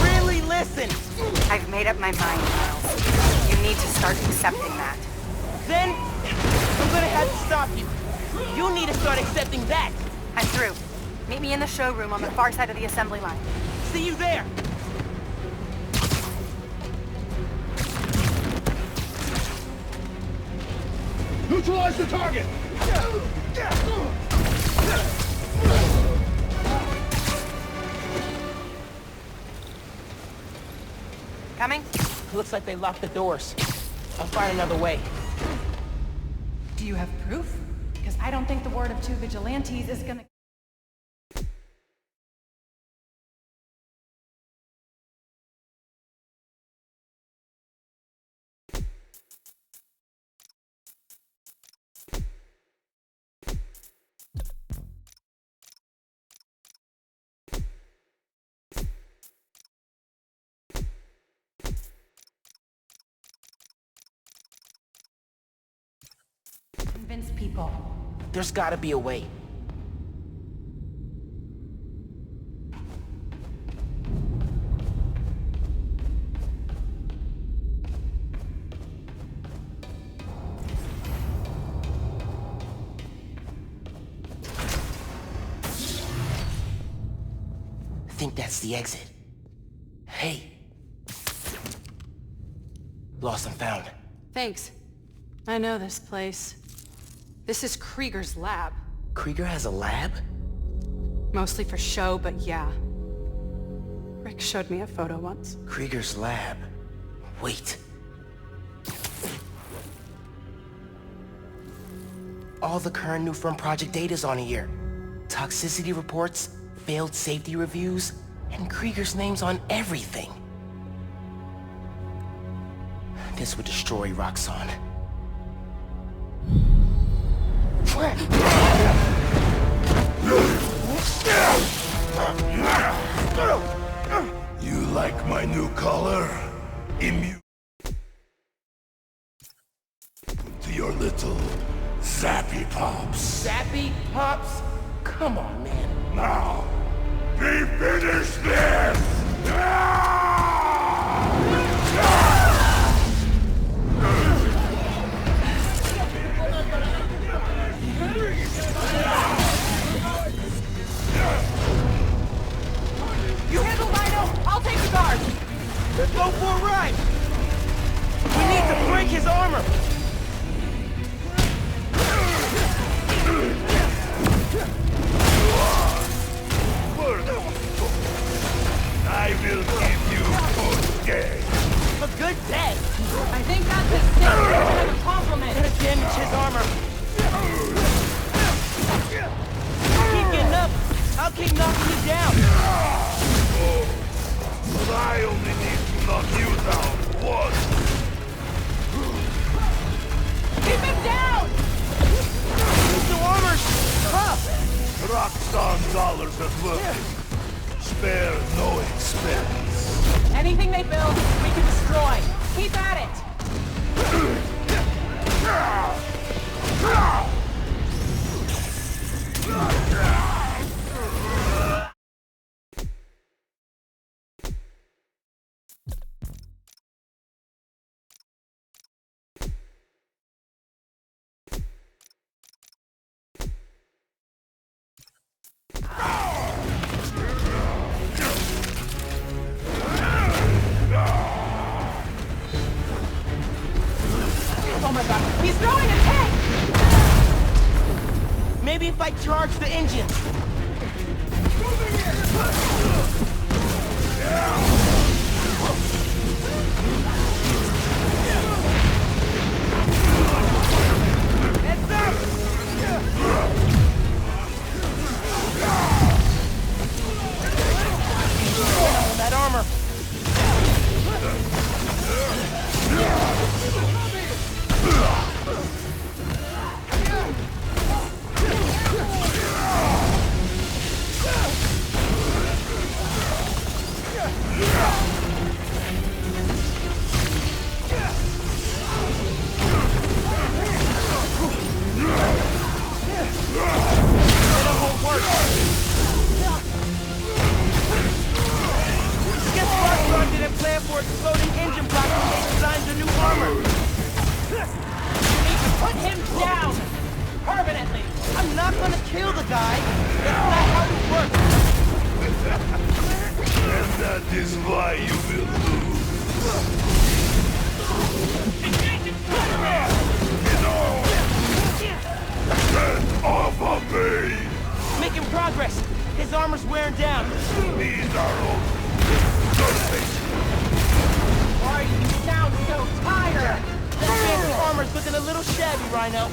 Really listen! I've made up my mind, Miles. You need to start accepting that. Then, I'm gonna have to stop you. You need to start accepting that. I'm through. Meet me in the showroom on the far side of the assembly line. See you there! Neutralize the target! Coming? Looks like they locked the doors. I'll find another way. Do you have proof? Because I don't think the word of two vigilantes is gonna... Convince people. There's gotta be a way. I think that's the exit. Hey. Lost and found. Thanks. I know this place. This is Krieger's lab. Krieger has a lab? Mostly for show, but yeah. Rick showed me a photo once. Krieger's lab. Wait. All the current new firm project data's on here. Toxicity reports, failed safety reviews, and Krieger's name's on everything. This would destroy Roxxon. You like my new collar? Immune to your little zappy pops. Zappy Pops? Come on, man. Now, we finish this! You handle Rhino, I'll take the guard! Let's go for a ride! We need to break his armor! I will give you good day. A good day? I think that's a statement and a compliment. Gonna damage his armor. Keep getting up. I'll keep knocking you down. But I only need to knock you down once. Keep him down! The armor's tough. Roxxon dollars at work. Spare no expense. Anything they build, we can destroy. Keep at it! Oh my god, he's throwing a tank! Maybe if I charge the engines. exploding engine block when they designed the new armor. You need to put him down! Permanently! I'm not gonna kill the guy. That's not how it works. And that is why you will lose. Get off of me! Making progress. His armor's wearing down. These are all surface. Why do you sound so tired? That fancy armor's looking a little shabby, Rhino.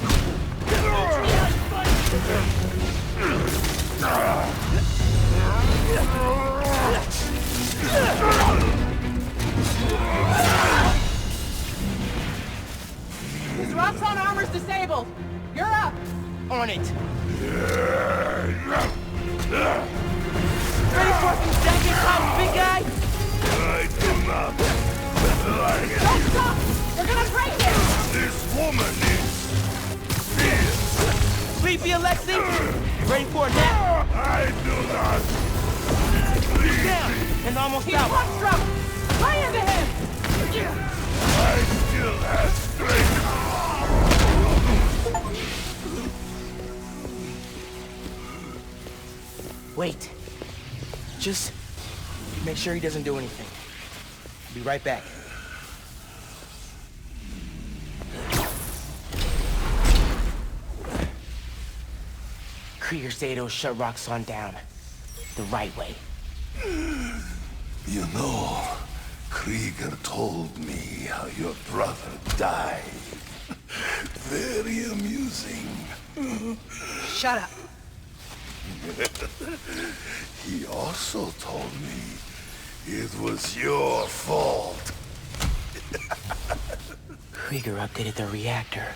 His Roxxon armor's disabled! You're up! On it. Ready for some second time, big guy? I do not like it. Don't stop! We're gonna break it! This woman is fierce. Sleepy, Alexi? Ready for a nap? I do not. He's down and almost He's out. one stroke! Lay into him! I still have strength. Wait. Just make sure he doesn't do anything. I'll be right back. Krieger Zato shut Roxxon down. The right way. You know, Krieger told me how your brother died. Very amusing. Shut up. He also told me it was your fault. Krieger updated the reactor.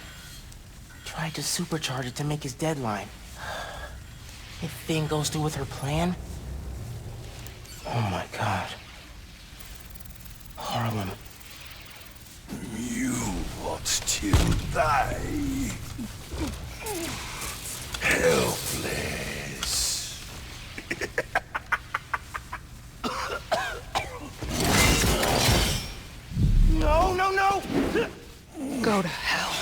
Tried to supercharge it to make his deadline. If Finn goes through with her plan... Oh my god. Harlem. You want to die. Helpless. No, no, no! Go to hell.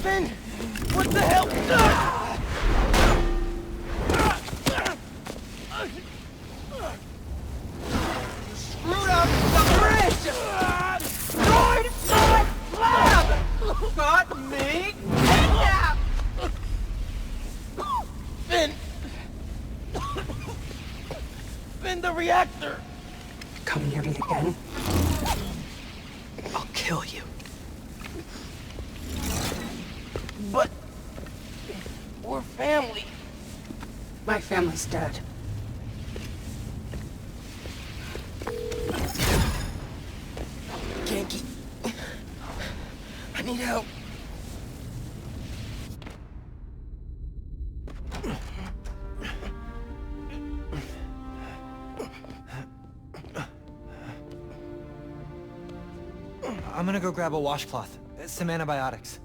Finn! What the hell? Screwed up the bridge! Join my lab! Got me kidnapped! Finn! Finn, the reactor! Come near me again. I'll kill you. But... we're family. My family's dead. Ganke. I need help. I'm gonna go grab a washcloth. Some antibiotics.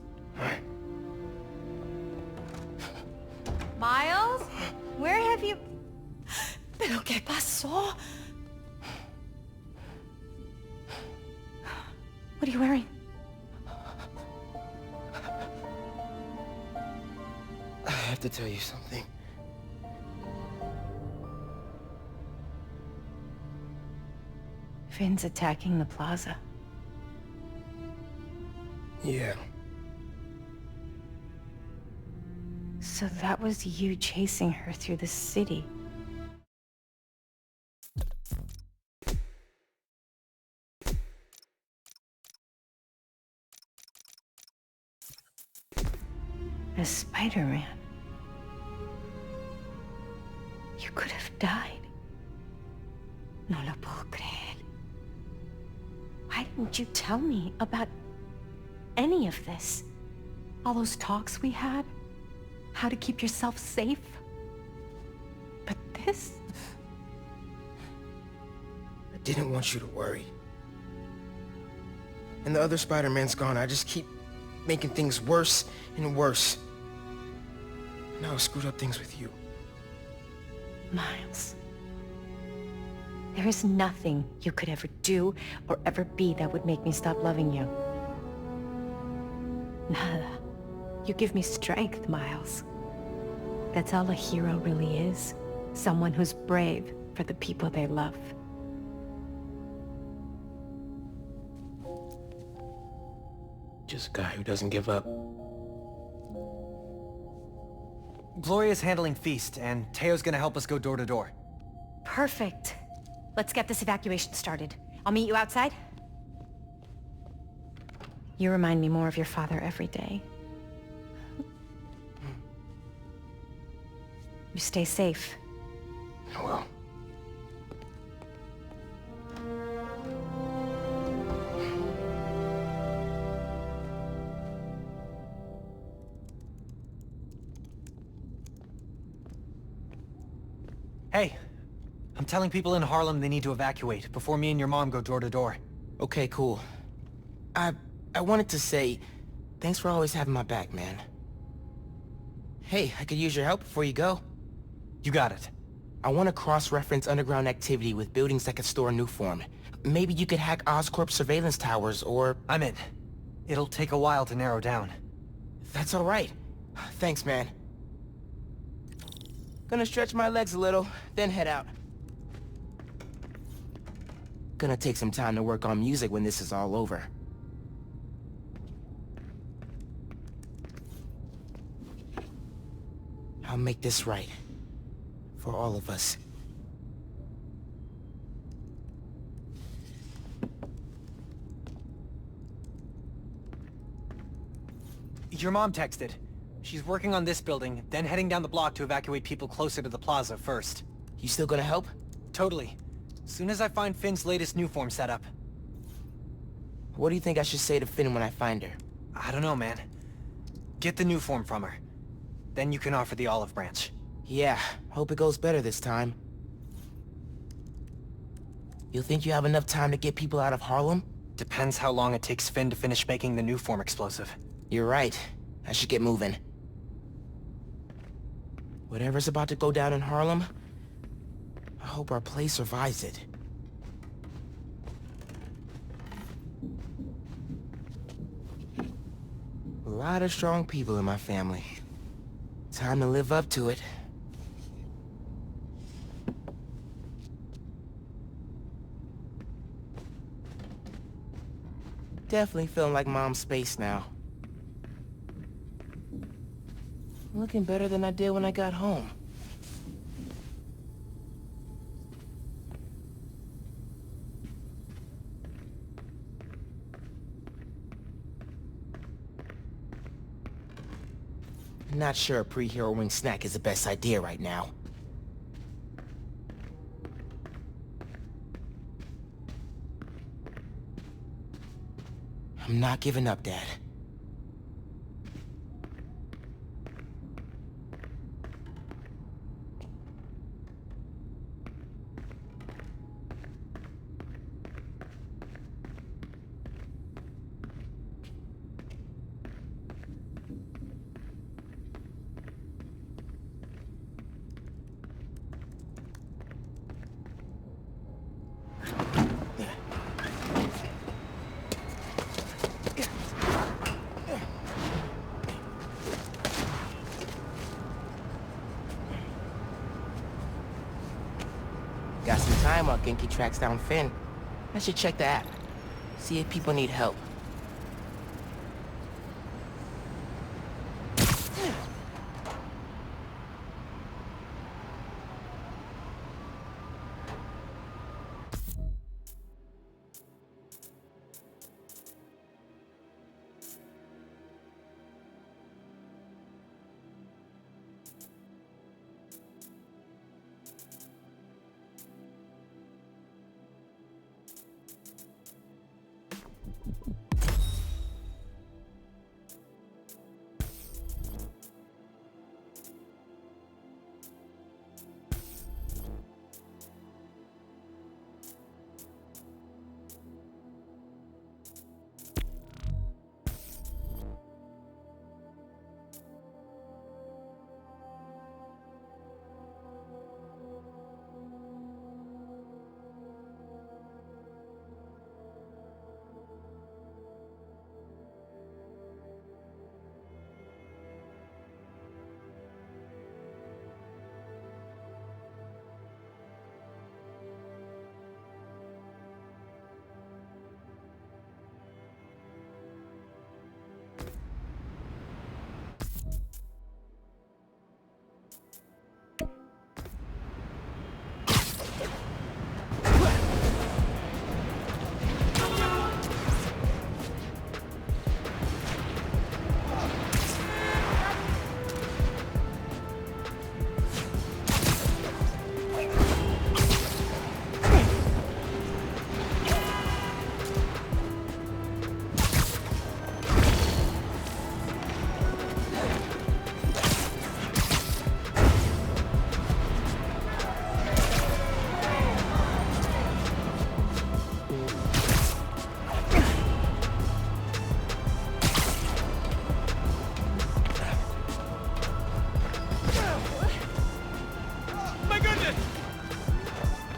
Miles? Where have you... ¿Pero qué pasó? What are you wearing? I have to tell you something. Finn's attacking the plaza. Yeah. So that was you chasing her through the city. As Spider-Man. You could have died. No lo puedo creer. Why didn't you tell me about any of this? All those talks we had? How to keep yourself safe? But this... I didn't want you to worry. and the other Spider-Man's gone, I just keep making things worse and worse. Now I screwed up things with you. Miles. There is nothing you could ever do or ever be that would make me stop loving you. Nada. You give me strength, Miles. That's all a hero really is. Someone who's brave for the people they love. Just a guy who doesn't give up. Gloria's handling Feast, and Teo's gonna help us go door to door. Perfect. Let's get this evacuation started. I'll meet you outside. You remind me more of your father every day. You stay safe. I will. Hey, I'm telling people in Harlem they need to evacuate before me and your mom go door to door. Okay, cool. I wanted to say, thanks for always having my back, man. Hey, I could use your help before you go. You got it. I want to cross-reference underground activity with buildings that could store Nuform. Maybe you could hack Oscorp's surveillance towers, or... I'm in. It'll take a while to narrow down. That's all right. Thanks, man. Gonna stretch my legs a little, then head out. Gonna take some time to work on music when this is all over. I'll make this right. For all of us. Your mom texted. She's working on this building, then heading down the block to evacuate people closer to the plaza first. You still gonna help? Totally. Soon as I find Finn's latest Nuform setup. What do you think I should say to Finn when I find her? I don't know, man. Get the Nuform from her. Then you can offer the olive branch. Yeah, hope it goes better this time. You think you have enough time to get people out of Harlem? Depends how long it takes Finn to finish making the Nuform explosive. You're right. I should get moving. Whatever's about to go down in Harlem, I hope our place survives it. A lot of strong people in my family. Time to live up to it. Definitely feeling like mom's space now. Looking better than I did when I got home. Not sure a pre-hero wing snack is the best idea right now. I'm not giving up, Dad. Got some time while Genki tracks down Finn. I should check the app. See if people need help.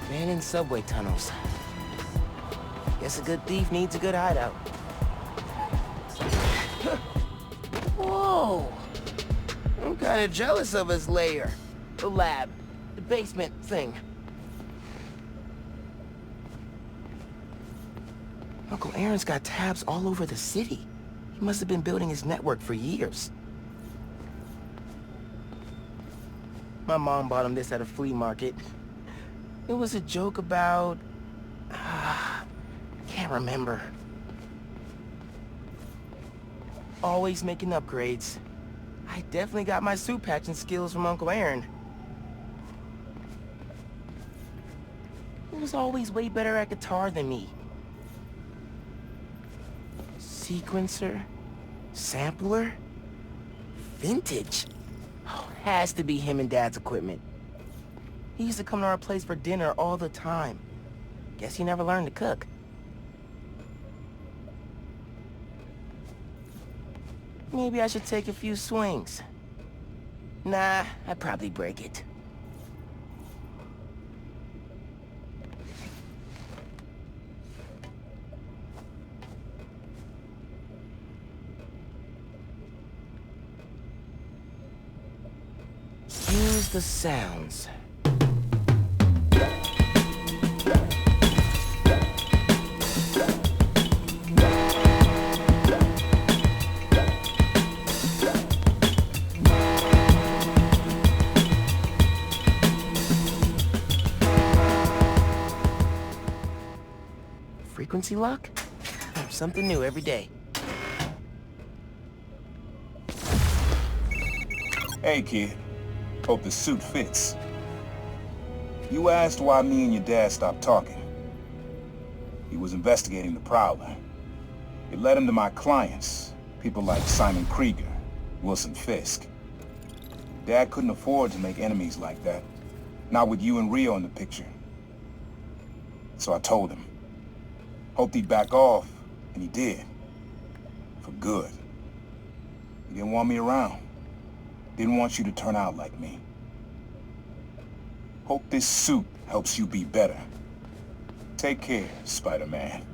Abandoned subway tunnels. Guess a good thief needs a good hideout. Whoa! I'm kinda jealous of his lair. The lab. The basement thing. Uncle Aaron's got tabs all over the city. He must have been building his network for years. My mom bought him this at a flea market. It was a joke about... can't remember. Always making upgrades. I definitely got my suit patching skills from Uncle Aaron. He was always way better at guitar than me. Sequencer? Sampler? Vintage? Oh, has to be him and Dad's equipment. He used to come to our place for dinner all the time. Guess he never learned to cook. Maybe I should take a few swings. Nah, I'd probably break it. Use the sounds. Frequency lock? Something new every day. Hey, kid. Hope the suit fits. You asked why me and your dad stopped talking. He was investigating the Prowler. It led him to my clients, people like Simon Krieger, Wilson Fisk. Dad couldn't afford to make enemies like that, not with you and Rio in the picture. So I told him. Hoped he'd back off, and he did. For good. He didn't want me around. Didn't want you to turn out like me. Hope this suit helps you be better. Take care, Spider-Man.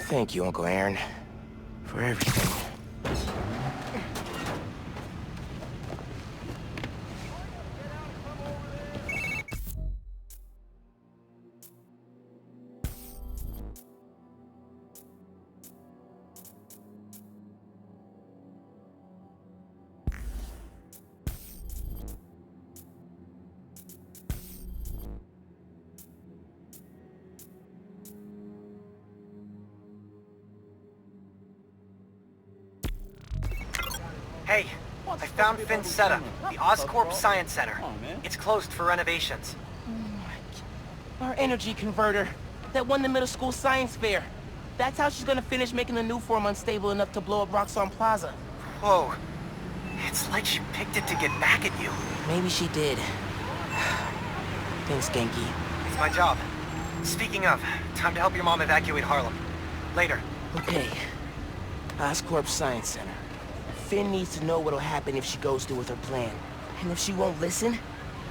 Thank you, Uncle Aaron, for everything. Hey, I found Finn's setup, the Oscorp Science Center. It's closed for renovations. Our energy converter that won the middle school science fair. That's how she's gonna finish making the new form unstable enough to blow up Roxxon Plaza. Whoa. It's like she picked it to get back at you. Maybe she did. Thanks, Genki. It's my job. Speaking of, time to help your mom evacuate Harlem. Later. Okay. Oscorp Science Center. Finn needs to know what'll happen if she goes through with her plan. And if she won't listen,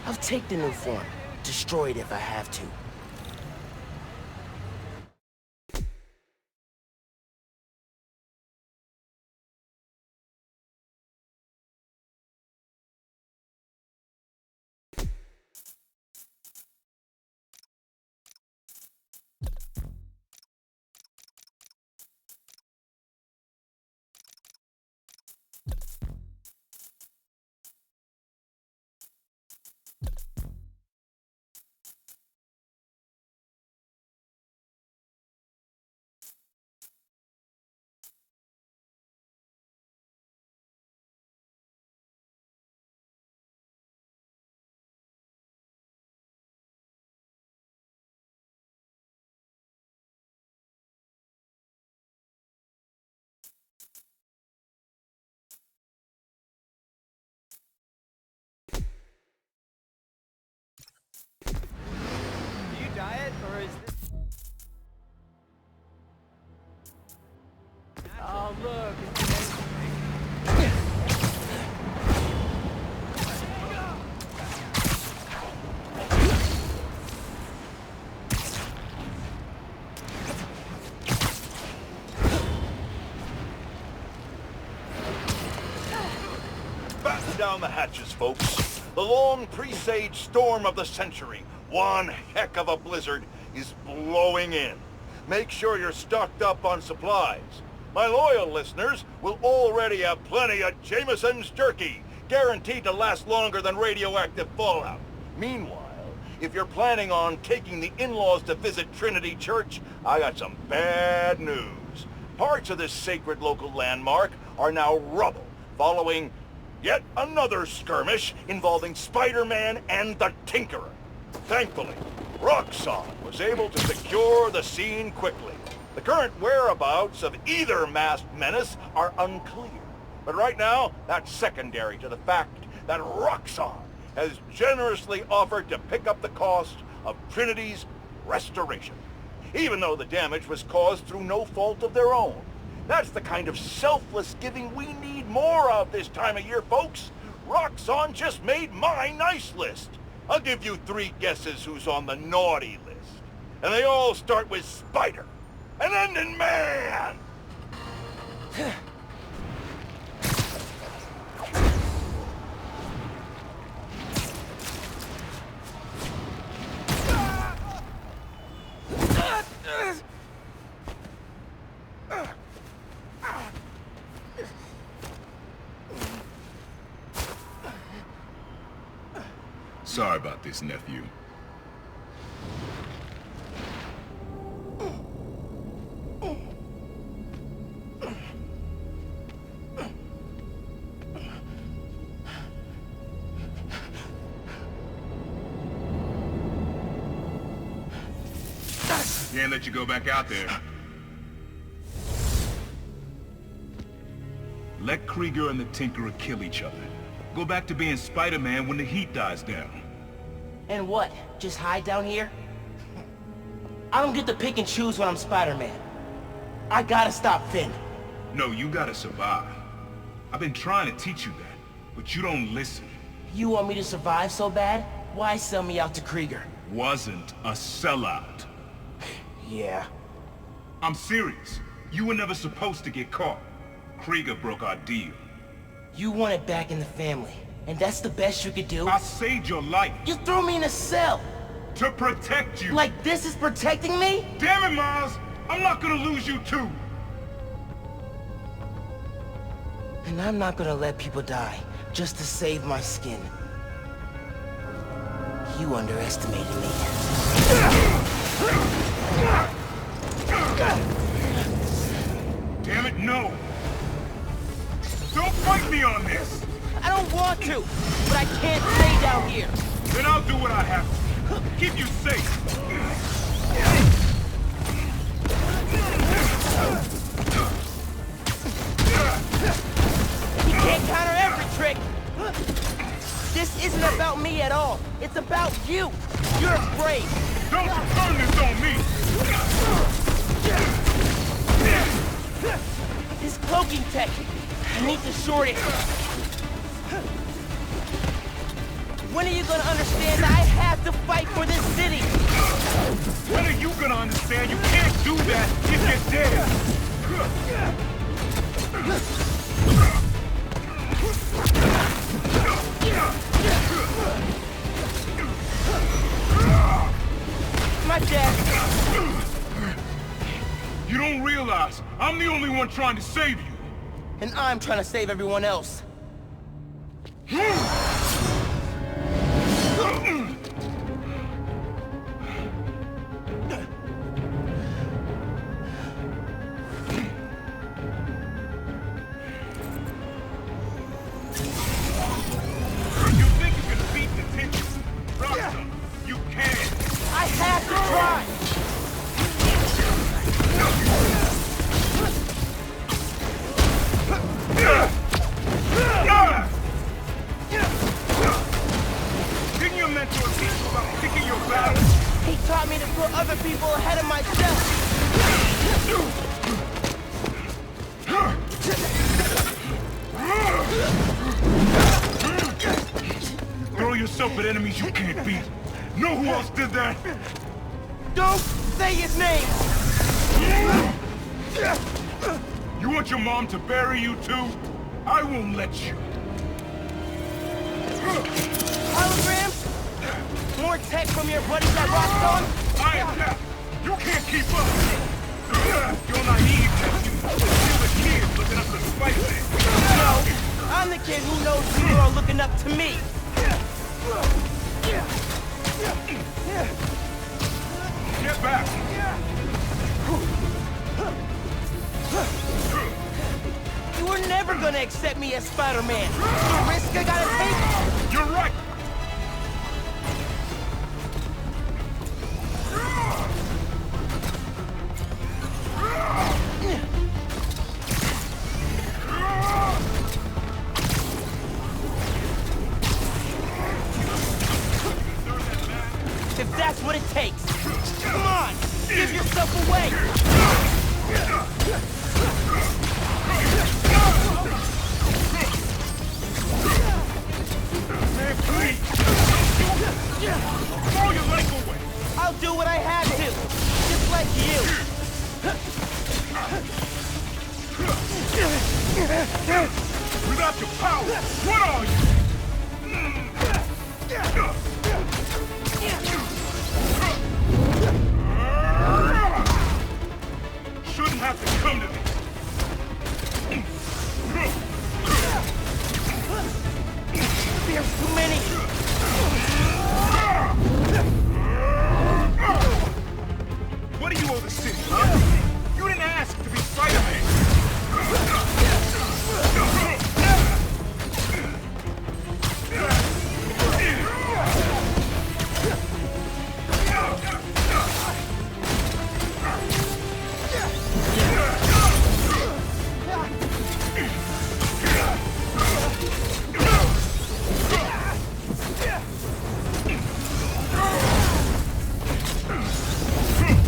I'll take the new form. Destroy it if I have to. down the hatches, folks. The long presaged storm of the century, one heck of a blizzard, is blowing in. Make sure you're stocked up on supplies. My loyal listeners will already have plenty of Jameson's jerky, guaranteed to last longer than radioactive fallout. Meanwhile, if you're planning on taking the in-laws to visit Trinity Church, I got some bad news. Parts of this sacred local landmark are now rubble, following yet another skirmish involving Spider-Man and the Tinkerer. Thankfully, Roxxon was able to secure the scene quickly. The current whereabouts of either masked menace are unclear. But right now, that's secondary to the fact that Roxxon has generously offered to pick up the cost of Trinity's restoration, even though the damage was caused through no fault of their own. That's the kind of selfless giving we need more of this time of year, folks. Roxxon just made my nice list. I'll give you 3 guesses who's on the naughty list. And they all start with Spider, and end in Man! Sorry about this, nephew. Can't let you go back out there. Let Krieger and the Tinkerer kill each other. Go back to being Spider-Man when the heat dies down. And what? Just hide down here? I don't get to pick and choose when I'm Spider-Man. I gotta stop Finn. No, you gotta survive. I've been trying to teach you that, but you don't listen. You want me to survive so bad? Why sell me out to Krieger? Wasn't a sellout. Yeah. I'm serious. You were never supposed to get caught. Krieger broke our deal. You want it back in the family, and that's the best you could do? I saved your life. You threw me in a cell! To protect you! Like this is protecting me? Damn it, Miles! I'm not gonna lose you too! And I'm not gonna let people die, just to save my skin. You underestimated me. Damn it, no! Don't fight me on this! I don't want to, but I can't stay down here. Then I'll do what I have to. Keep you safe. You can't counter every trick. This isn't about me at all. It's about you. You're afraid. Don't turn this on me! His cloaking tech. I need to short it. When are you gonna understand that I have to fight for this city? When are you gonna understand you can't do that if you're dead? My dad. You don't realize I'm the only one trying to save you. And I'm trying to save everyone else. You think you can beat the Tinkerer? Roxxon, you can. I have to try. Didn't your mentor teach you about picking your battles? He taught me to put other people ahead of myself. Throw yourself at enemies you can't beat. Know who else did that? Don't say his name! You want your mom to bury you too? I won't let you. Holograms? More tech from your buddies at Roxxon? I am not. You can't keep up. You're naive, nephew. You're the kid looking up to Spider-Man. No, I'm the kid who knows people are looking up to me. Get back. You were never gonna accept me as Spider-Man. The risk I gotta take? You're right. If that's what it takes. Come on, give yourself away. Man, please. Throw your leg away. I'll do what I have to, just like you. Without your power, what are you? Shouldn't have to come to me. There's too many. What do you owe the city, huh? You didn't ask to be Spider-Man.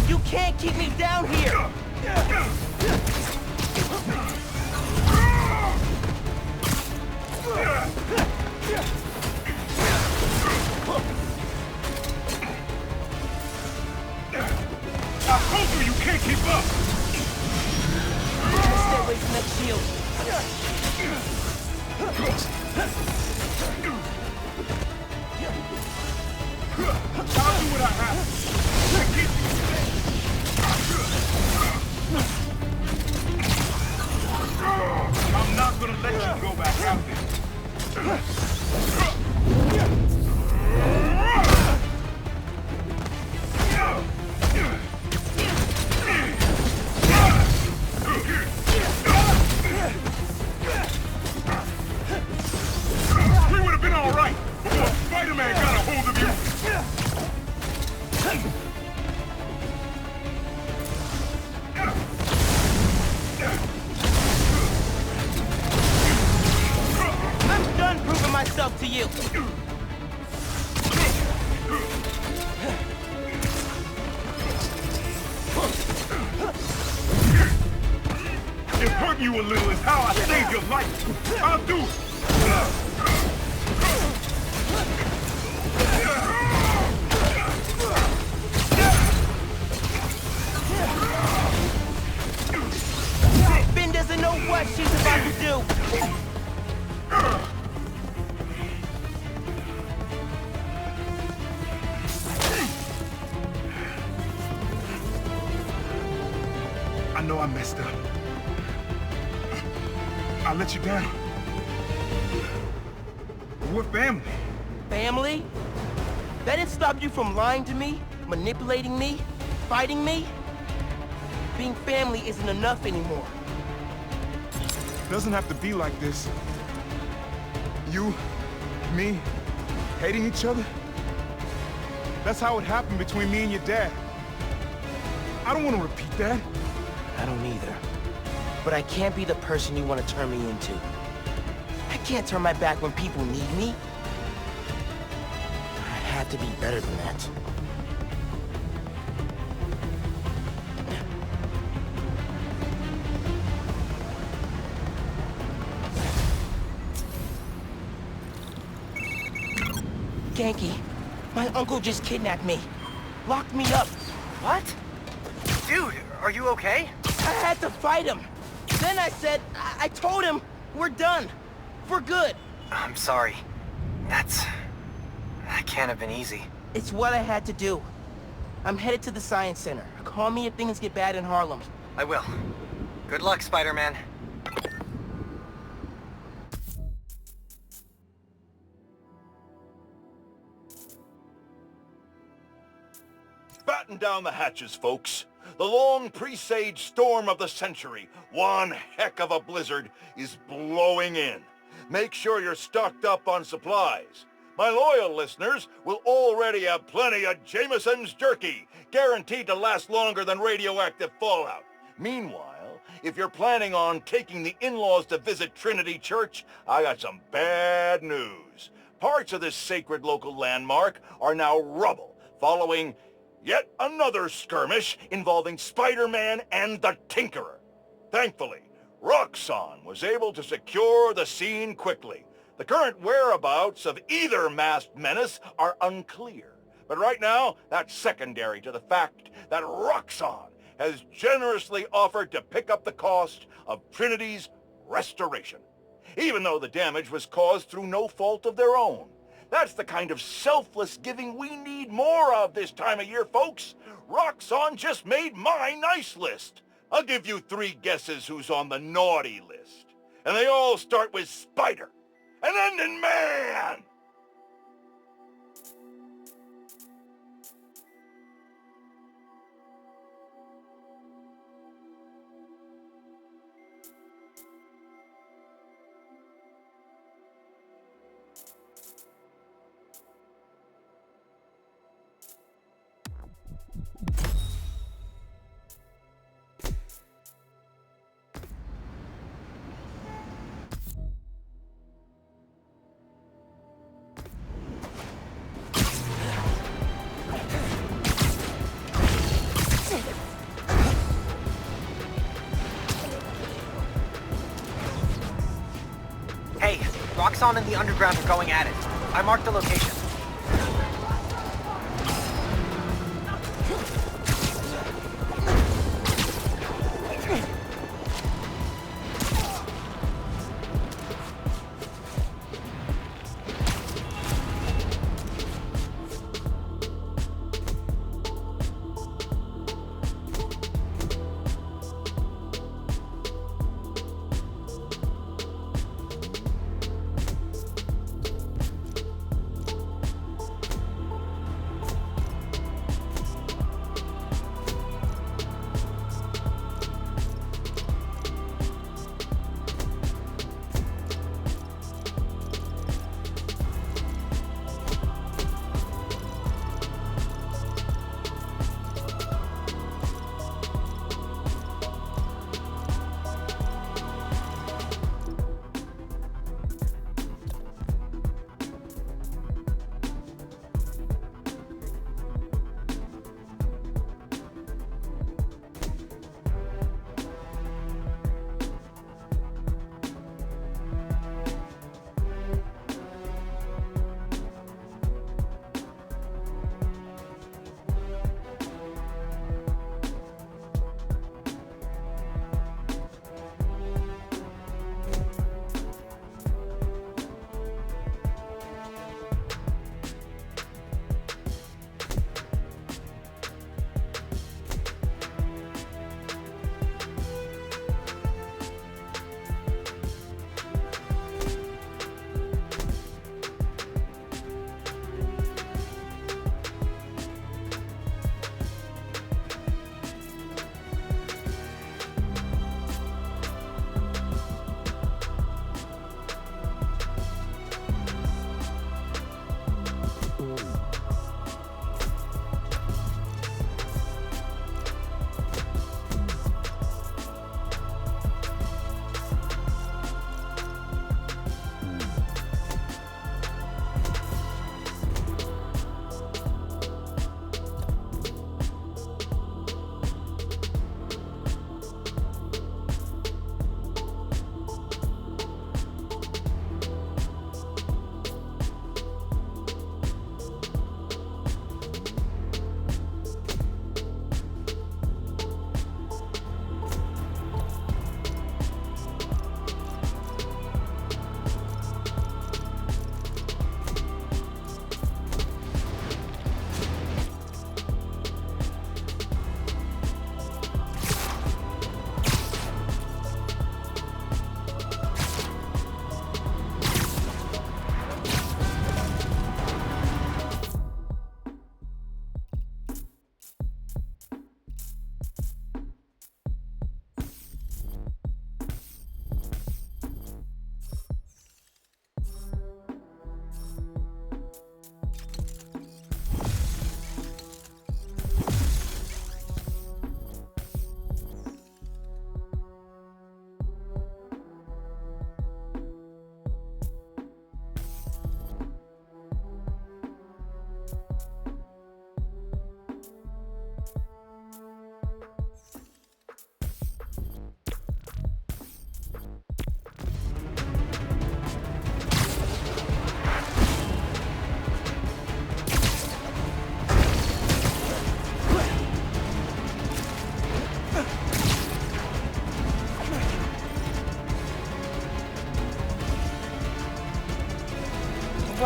You can't keep me down here. I told you you can't keep up. Stay away from that shield. I'll do what I have to keep you safe. I'm not gonna let you go back out there. We would have been all right before Spider-Man got a hold of you. I'm done proving myself to you. It hurt you a little is how I saved your life. I'll do it. Ben doesn't know what she's about to do. I know I messed up. I let you down. But we're family. Family? That didn't stop you from lying to me, manipulating me, fighting me? Being family isn't enough anymore. It doesn't have to be like this. You, me, hating each other? That's how it happened between me and your dad. I don't want to repeat that. I don't either. But I can't be the person you want to turn me into. I can't turn my back when people need me. I have to be better than that. Genki, my uncle just kidnapped me. Locked me up. What? Dude, are you okay? I had to fight him. Then I said, I told him, we're done. For good. I'm sorry. That can't have been easy. It's what I had to do. I'm headed to the Science Center. Call me if things get bad in Harlem. I will. Good luck, Spider-Man. Batten down the hatches, folks. The long presaged storm of the century, one heck of a blizzard, is blowing in. Make sure you're stocked up on supplies. My loyal listeners will already have plenty of Jameson's jerky, guaranteed to last longer than radioactive fallout. Meanwhile, if you're planning on taking the in-laws to visit Trinity Church, I got some bad news. Parts of this sacred local landmark are now rubble, following yet another skirmish involving Spider-Man and the Tinkerer. Thankfully, Roxxon was able to secure the scene quickly. The current whereabouts of either masked menace are unclear. But right now, that's secondary to the fact that Roxxon has generously offered to pick up the cost of Trinity's restoration, even though the damage was caused through no fault of their own. That's the kind of selfless giving we need more of this time of year, folks. Roxxon just made my nice list. I'll give you 3 guesses who's on the naughty list. And they all start with Spider and end in Man! Hey, Roxxon and the Underground are going at it. I marked the location.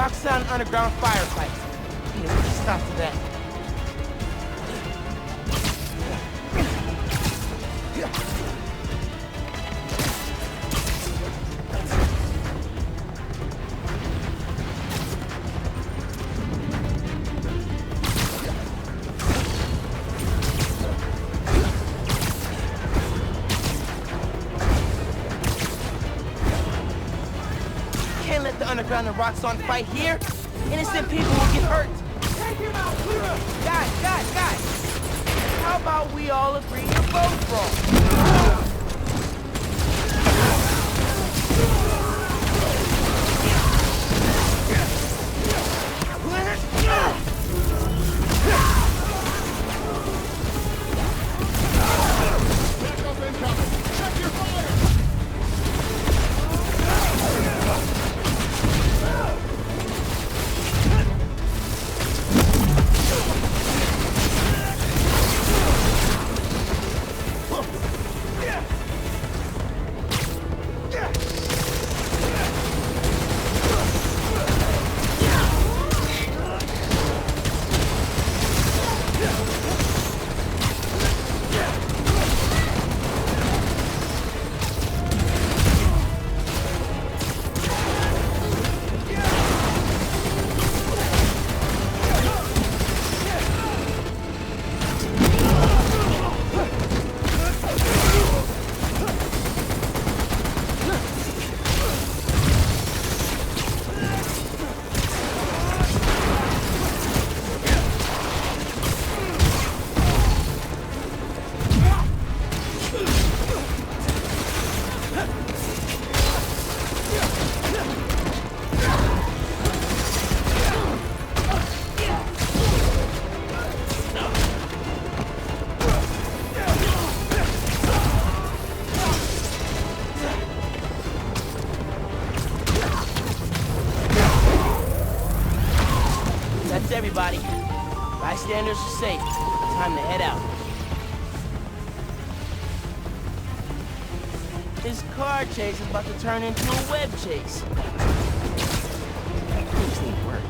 Roxxon underground firefight. Need to stop to that. Can't let the underground and Roxxon fight here. Innocent people will get hurt. Take him out, clear up! Guys. How about we all agree you're both wrong? Backup incoming! Check your fire! That's everybody. Bystanders are safe. Time to head out. This car chase is about to turn into a web chase. Things need work.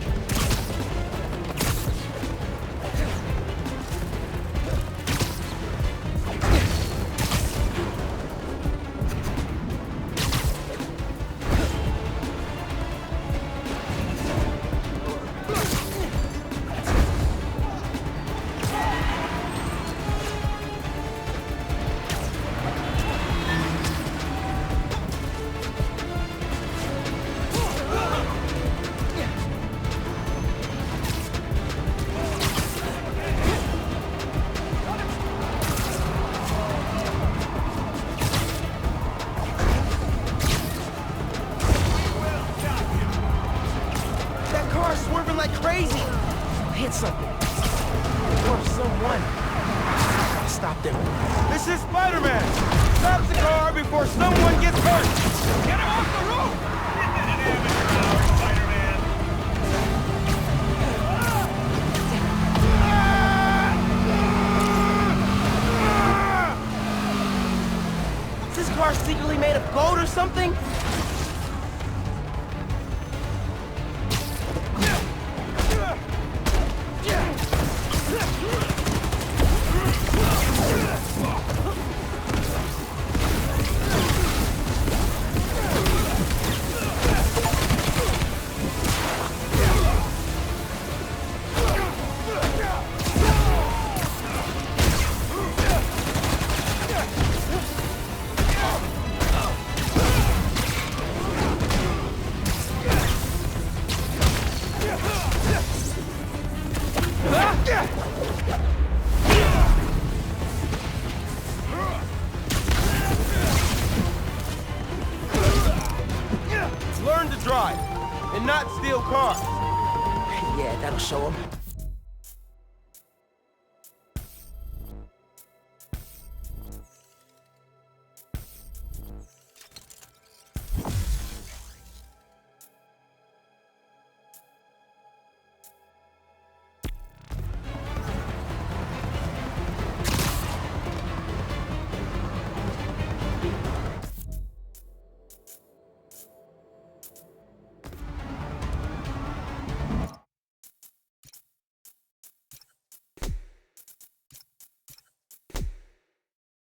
Swerving like crazy. Hit something. Or someone. Gotta stop them. This is Spider-Man! Stop the car before someone gets hurt! Get him off the roof! Spider-Man! Is this car secretly made of gold or something? Learn to drive, and not steal cars. Yeah, that'll show him.